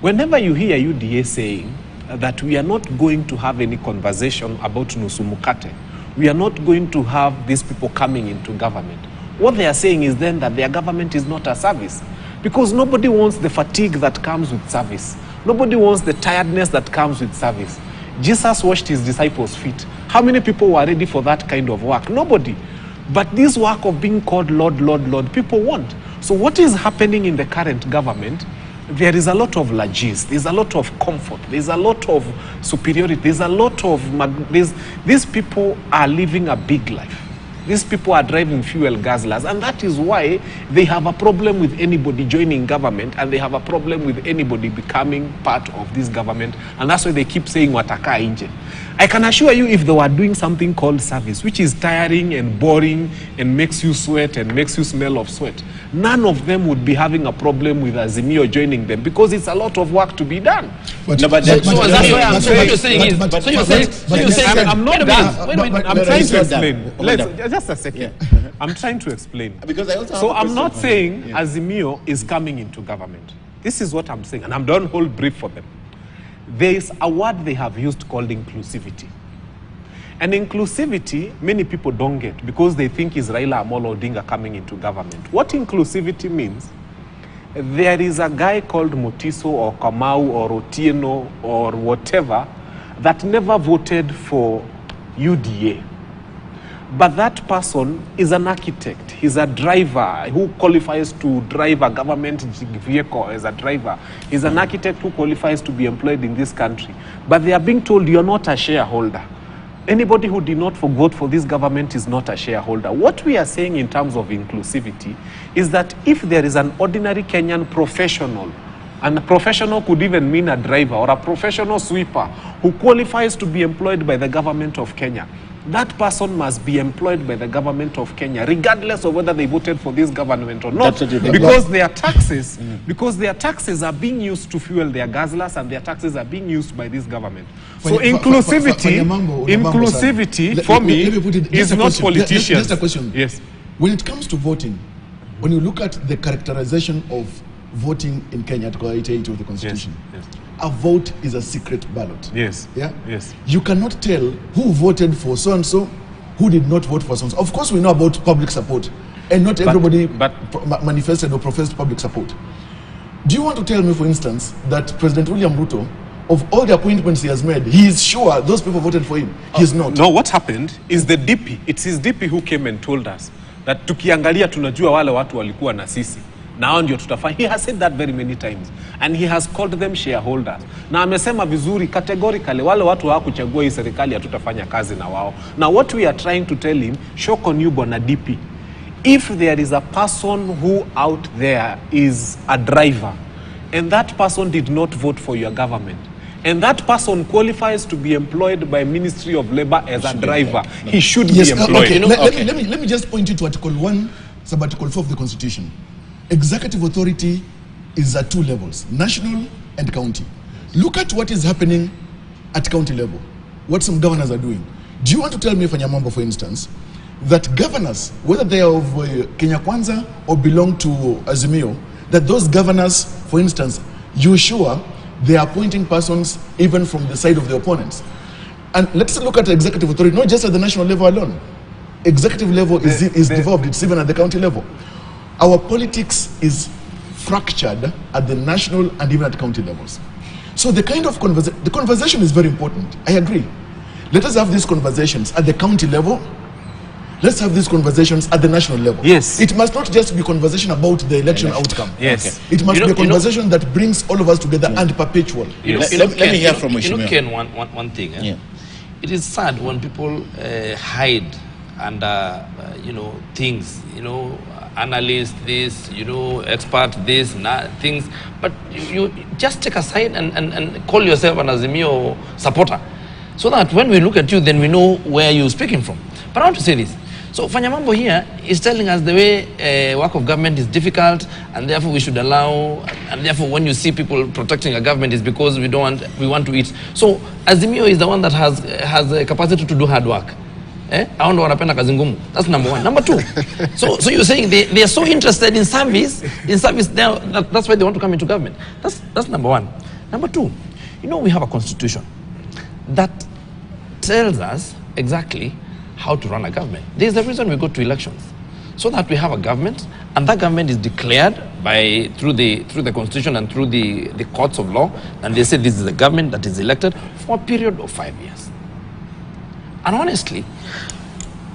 Speaker 4: Whenever you hear UDA saying that we are not going to have any conversation about Nusumukate, we are not going to have these people coming into government, what they are saying is then that their government is not a service. Because nobody wants the fatigue that comes with service. Nobody wants the tiredness that comes with service. Jesus washed his disciples' feet. How many people were ready for that kind of work? Nobody. But this work of being called Lord, Lord, Lord, people want. So what is happening in the current government, there is a lot of largesse, there's a lot of comfort, there's a lot of superiority, there's a lot of, these people are living a big life. These people are driving fuel guzzlers, and that is why they have a problem with anybody joining government, and they have a problem with anybody becoming part of this government, and that's why they keep saying wataka inje. I can assure you, if they were doing something called service, which is tiring and boring and makes you sweat and makes you smell of sweat, none of them would be having a problem with Azimio joining them, because it's a lot of work to be done.
Speaker 2: I'm not done.
Speaker 4: I'm trying to explain. Just a second. Yeah. I'm trying to explain.
Speaker 1: Because I also
Speaker 4: so I'm not saying Azimio is coming into government. This is what I'm saying, and I'm done whole brief for them. There is a word they have used called inclusivity. And inclusivity, many people don't get because they think is Raila Amolo Odinga coming into government. What inclusivity means, there is a guy called Mutiso or Kamau or Otieno or whatever that never voted for UDA. But that person is an architect. He's a driver who qualifies to drive a government vehicle as a driver. He's an architect who qualifies to be employed in this country. But they are being told you're not a shareholder. Anybody who did not vote for this government is not a shareholder. What we are saying in terms of inclusivity is that if there is an ordinary Kenyan professional, and a professional could even mean a driver or a professional sweeper who qualifies to be employed by the government of Kenya, that person must be employed by the government of Kenya, regardless of whether they voted for this government or not, because their taxes, are being used to fuel their guzzlers, and their taxes are being used by this government. So inclusivity for me is not politicians.
Speaker 5: Just a question.
Speaker 4: Yes.
Speaker 5: When it comes to voting, when you look at the characterization of voting in Kenya, Article 88 of the Constitution,
Speaker 4: yes.
Speaker 5: A vote is a secret ballot.
Speaker 4: Yes.
Speaker 5: Yeah.
Speaker 4: Yes.
Speaker 5: You cannot tell who voted for so and so, who did not vote for so and so. Of course, we know about public support, and not everybody manifested or professed public support. Do you want to tell me, for instance, that President William Ruto, of all the appointments he has made, he is sure those people voted for him? He's not.
Speaker 4: No, what happened is the DP. It's his DP who came and told us that tukiangalia tunajua wale watu walikuwa na sisi. Now ndio tutafanya. He has said that very many times, and he has called them shareholders. Na amesema vizuri categorically wale watu hawakuchagua hii serikali hatutafanya kazi na wao. Now what we are trying to tell him, shock on you bwana DP, if there is a person who out there is a driver and that person did not vote for your government, and that person qualifies to be employed by Ministry of Labor as a driver, he should be employed.
Speaker 5: Okay. Let me just point you to Article 1, Sub-Article 4 of the Constitution. Executive authority is at two levels, national and county. Look at what is happening at county level, what some governors are doing. Do you want to tell me, Fanyamambo, for instance, that governors, whether they are of Kenya Kwanza or belong to Azimio, that those governors, for instance, you're sure they are appointing persons even from the side of the opponents? And let's look at the executive authority, not just at the national level alone. Executive level is devolved, it's even at the county level. Our politics is fractured at the national and even at county levels. So the kind of the conversation is very important. I agree. Let us have these conversations at the county level. Let's have these conversations at the national level.
Speaker 4: Yes.
Speaker 5: It must not just be conversation about the election outcome.
Speaker 4: Yes.
Speaker 5: Okay. It must be a conversation that brings all of us together and perpetual.
Speaker 1: Let me hear from Mheshimiwa.
Speaker 2: Ken, one thing. Yeah. It is sad when people hide under, things, analyst this, expert this, things, but you just take a side and call yourself an Azimio supporter, so that when we look at you, then we know where you're speaking from. But I want to say this. So Fanyamambo here is telling us the way work of government is difficult, and therefore we should allow, and therefore when you see people protecting a government is because we want to eat. So Azimio is the one that has a capacity to do hard work. Hao ndo wanapenda kazi ngumu. That's number one. Number two, so you're saying they are so interested in service, that's why they want to come into government. That's number one. Number two, you know, we have a constitution that tells us exactly how to run a government. There's the reason we go to elections, so that we have a government, and that government is declared through the constitution and through the courts of law, and they say this is a government that is elected for a period of 5 years. And honestly,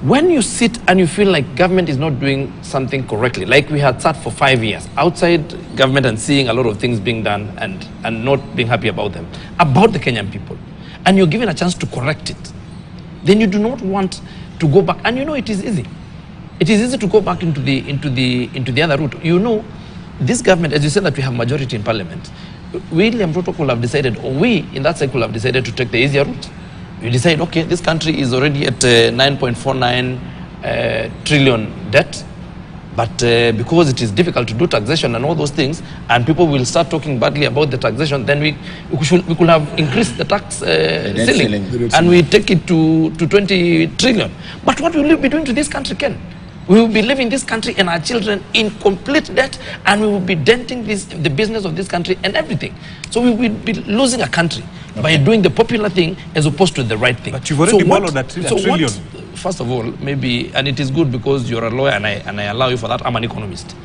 Speaker 2: when you sit and you feel like government is not doing something correctly, like we had sat for 5 years outside government and seeing a lot of things being done and not being happy about them, about the Kenyan people, and you're given a chance to correct it, then you do not want to go back. And you know, it is easy. It is easy to go back into the other route. You know, this government, as you said that we have majority in parliament, William Ruto could have decided, or we in that side could have decided to take the easier route. We decide, okay, this country is already at 9.49 trillion debt, but because it is difficult to do taxation and all those things, and people will start talking badly about the taxation, then we could have increased the tax ceiling, and we take it to 20 trillion. But what will we be doing to this country, Ken? We will be leaving this country and our children in complete debt, and we will be denting the business of this country and everything. So we will be losing a country by doing the popular thing as opposed to the right thing.
Speaker 4: But you've already borrowed that trillion.
Speaker 2: First of all, maybe, and it is good because you're a lawyer and I allow you for that, I'm an economist.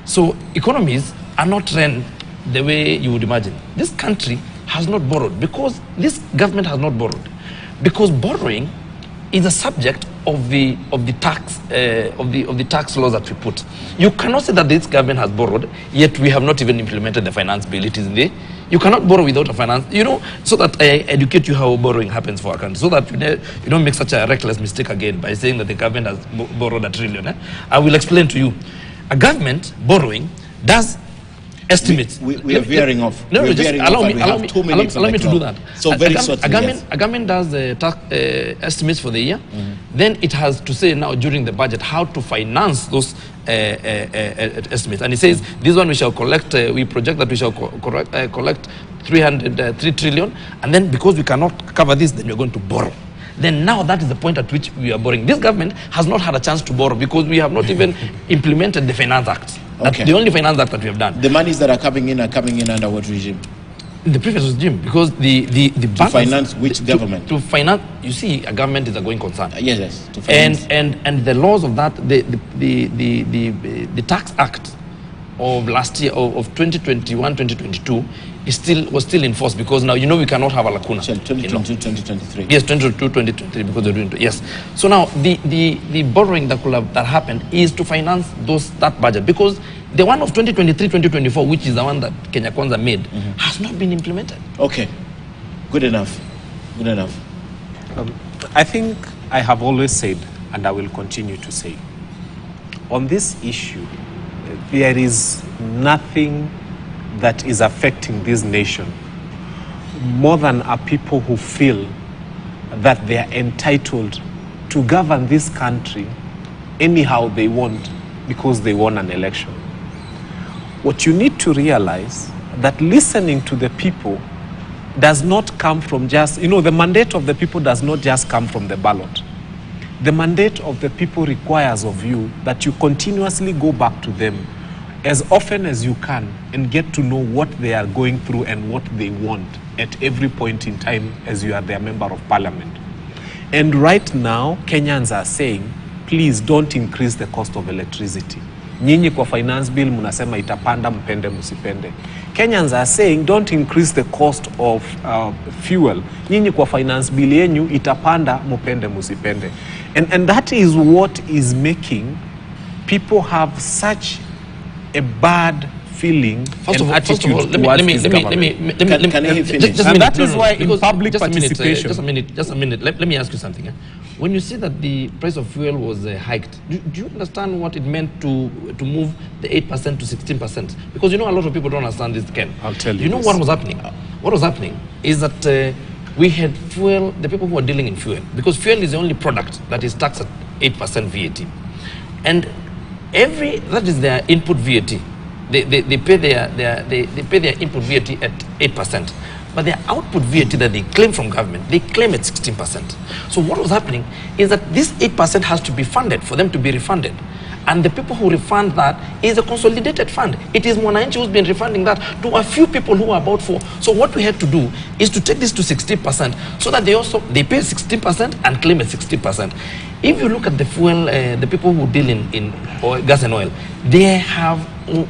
Speaker 2: So economies are not run the way you would imagine. This country has not borrowed because this government has not borrowed. Because borrowing is a subject of the tax laws that we put. You cannot say that this government has borrowed, yet we have not even implemented the finance bill. It is in there. You cannot borrow without a finance, you know, so that I educate you how borrowing happens for a country, so that you don't make such a reckless mistake again by saying that the government has borrowed $1 trillion. I will explain to you. A government borrowing does estimates.
Speaker 1: We are veering off.
Speaker 2: No, just allow me to do that.
Speaker 1: So very short.
Speaker 2: A government does the tax estimates for the year. Then it has to say now during the budget how to finance those estimates. And it says this one we shall collect. We project that we shall collect 3 trillion. And then because we cannot cover this, then we're going to borrow. Then now that is the point at which we are borrowing. This government has not had a chance to borrow because we have not even implemented the Finance Act. That's the only Finance Act that we have done.
Speaker 1: The monies that are coming in under what regime?
Speaker 2: In the previous regime, because the
Speaker 1: to finance which government?
Speaker 2: To finance, you see, a government is a going concern.
Speaker 1: Yes. To finance.
Speaker 2: And the laws of that, the Tax Act of last year of 2021-2022 was still in force, because now you know we cannot have a lacuna.
Speaker 1: 2022-2023.
Speaker 2: Yes, 2022-2023, because they're doing it. Yes. So now the borrowing that happened is to finance that budget, because the one of 2023-2024, which is the one that Kenya Kwanza made, has not been implemented.
Speaker 1: Okay, good enough.
Speaker 4: I think I have always said, and I will continue to say, on this issue, there is nothing that is affecting this nation more than a people who feel that they are entitled to govern this country anyhow they want because they won an election. What you need to realize that listening to the people does not come from just, the mandate of the people does not just come from the ballot. The mandate of the people requires of you that you continuously go back to them as often as you can and get to know what they are going through and what they want at every point in time as you are their member of parliament. And right now, Kenyans are saying, please don't increase the cost of electricity. Nyinyi kwa finance bill munasema itapanda, mpende musipende. Kenyans are saying, don't increase the cost of fuel. Nyinyi kwa finance bill yenyu itapanda, mpende musipende. And that is what is making people have such a bad feeling and attitude towards this government.
Speaker 1: Can I finish?
Speaker 4: And that is why in public participation...
Speaker 2: Just a minute. Let me ask you something. When you say that the price of fuel was hiked, do you understand what it meant to move the 8% to 16%? Because a lot of people don't understand this, Ken.
Speaker 4: I'll tell you.
Speaker 2: You know what was happening? What was happening is that we had fuel, the people who are dealing in fuel, because fuel is the only product that is taxed at 8% VAT. And that is their input VAT. they pay their input VAT at 8%. But their output VAT that they claim from government, they claim at 16%. So what was happening is that this 8% has to be funded for them to be refunded. And the people who refund that is a consolidated fund. It is Mwananchi who's been refunding that to a few people who are about for. So what we had to do is to take this to 60% so that they pay 16% and claim at 60%. If you look at the fuel, the people who deal in oil, gas and oil, they have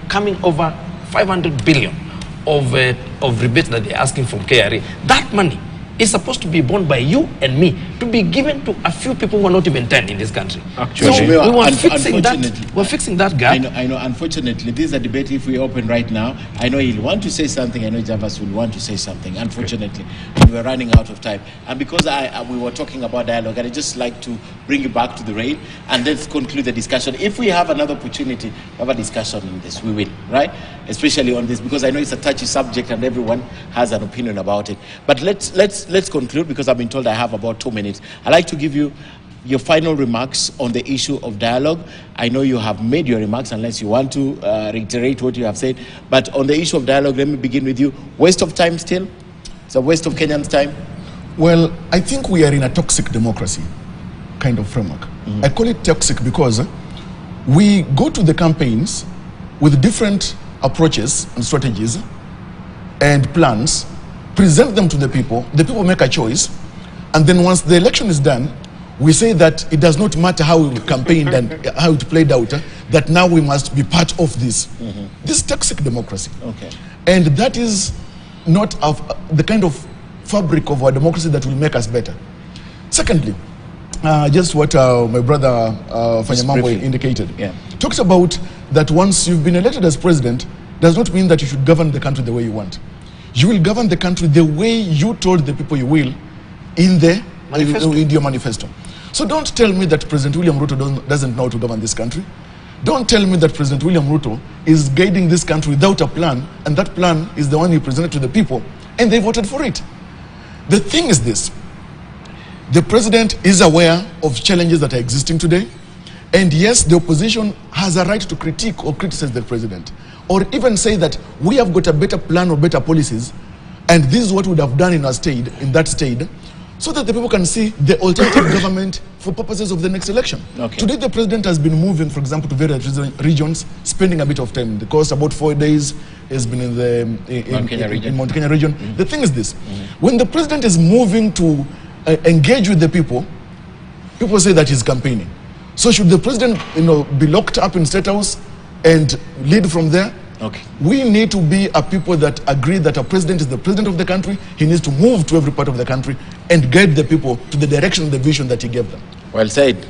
Speaker 2: coming over 500 billion of rebates that they're asking from KRA. That money is supposed to be borne by you and me to be given to a few people who are not even 10 in this country.
Speaker 1: Actually,
Speaker 2: so we were fixing that gap.
Speaker 1: I know, unfortunately, this is a debate if we open right now. I know he'll want to say something. I know Javas will want to say something. Unfortunately, we were running out of time. And because we were talking about dialogue, I'd just like to bring it back to the rail and let's conclude the discussion. If we have another opportunity to have a discussion on this, we will, right? Especially on this, because I know it's a touchy subject and everyone has an opinion about it. But let's conclude, because I've been told I have about 2 minutes. I'd like to give you your final remarks on the issue of dialogue. I know you have made your remarks, unless you want to reiterate what you have said. But on the issue of dialogue, let me begin with you. Waste of time still? It's a waste of Kenyans' time?
Speaker 5: Well, I think we are in a toxic democracy kind of framework. I call it toxic because we go to the campaigns with different approaches and strategies and plans, present them to the people make a choice, and then once the election is done, we say that it does not matter how we campaigned and how it played out, that now we must be part of this. This toxic democracy. Okay. And that is not the kind of fabric of our democracy that will make us better. Secondly, just what my brother Fanyamambo indicated. Yeah. Talks about that once you've been elected as president, does not mean that you should govern the country the way you want. You will govern the country the way you told the people you will in your manifesto. So don't tell me that President William Ruto doesn't know how to govern this country. Don't tell me that President William Ruto is guiding this country without a plan, and that plan is the one he presented to the people, and they voted for it. The thing is this: the president is aware of challenges that are existing today, and yes, the opposition has a right to critique or criticize the president, or even say that we have got a better plan or better policies, and this is what we would have done in that state, so that the people can see the alternative government for purposes of the next election. Okay. Today, the president has been moving, for example, to various regions, spending a bit of time. The course about 4 days has been in Mount Kenya region. The thing is this: when the president is moving to engage with the people say that he's campaigning. So should the president, be locked up in State House and lead from there? Okay. We need to be a people that agree that a president is the president of the country. He needs to move to every part of the country and guide the people to the direction of the vision that he gave them.
Speaker 1: Well said.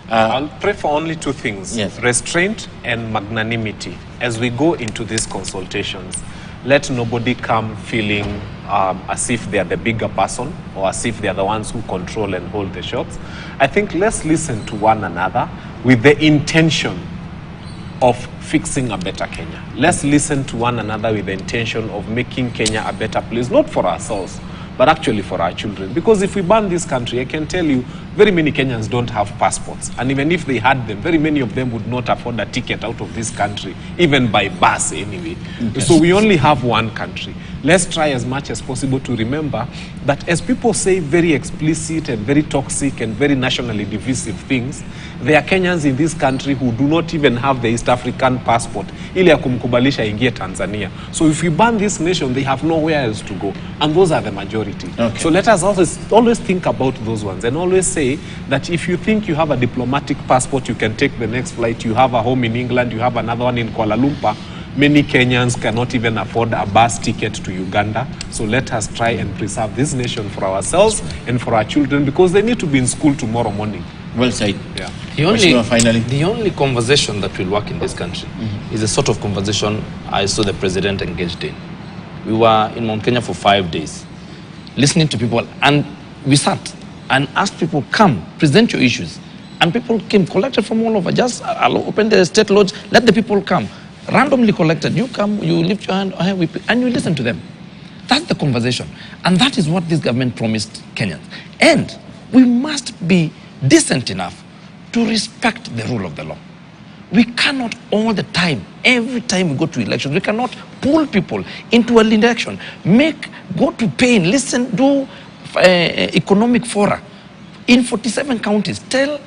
Speaker 4: I'll pray for only 2 things: restraint and magnanimity. As we go into these consultations, let nobody come feeling as if they are the bigger person or as if they are the ones who control and hold the shots. I think let's listen to one another with the intention of fixing a better Kenya. Let's listen to one another with the intention of making Kenya a better place, not for ourselves, but actually for our children. Because if we ban this country, I can tell you, very many Kenyans don't have passports. And even if they had them, very many of them would not afford a ticket out of this country, even by bus anyway. Yes. So we only have one country. Let's try as much as possible to remember that as people say very explicit and very toxic and very nationally divisive things, there are Kenyans in this country who do not even have the East African passport, ili ya kumkubalisha ingie Tanzania. So if we ban this nation, they have nowhere else to go. And those are the majority. Okay. So let us always think about those ones and always say that if you think you have a diplomatic passport, you can take the next flight, you have a home in England, you have another one in Kuala Lumpur. Many Kenyans cannot even afford a bus ticket to Uganda. So let us try and preserve this nation for ourselves and for our children, because they need to be in school tomorrow morning.
Speaker 1: Well said.
Speaker 2: Yeah. The only conversation that will work in this country is the sort of conversation I saw the president engaged in. We were in Mount Kenya for 5 days, listening to people, and we sat and asked people, come, present your issues. And people came, collected from all over. Just open the state lodge, let the people come. Randomly collected. You come, you lift your hand, and you listen to them. That's the conversation. And that is what this government promised Kenyans. And we must be decent enough to respect the rule of the law. We cannot all the time, every time we go to elections, we cannot pull people into an election. Go to pain, listen, do economic fora in 47 counties.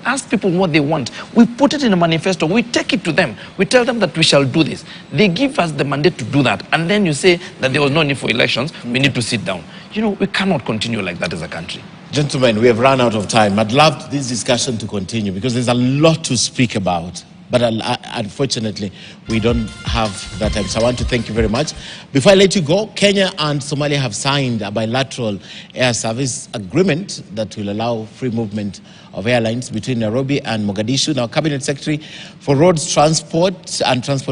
Speaker 2: Ask people what they want. We put it in a manifesto. We take it to them. We tell them that we shall do this. They give us the mandate to do that. And then you say that there was no need for elections. We need to sit down. You know, we cannot continue like that as a country.
Speaker 1: Gentlemen, we have run out of time. I'd love this discussion to continue because there's a lot to speak about. But unfortunately, we don't have that time. So I want to thank you very much. Before I let you go, Kenya and Somalia have signed a bilateral air service agreement that will allow free movement of airlines between Nairobi and Mogadishu. Now, Cabinet Secretary for Roads, Transport and Transport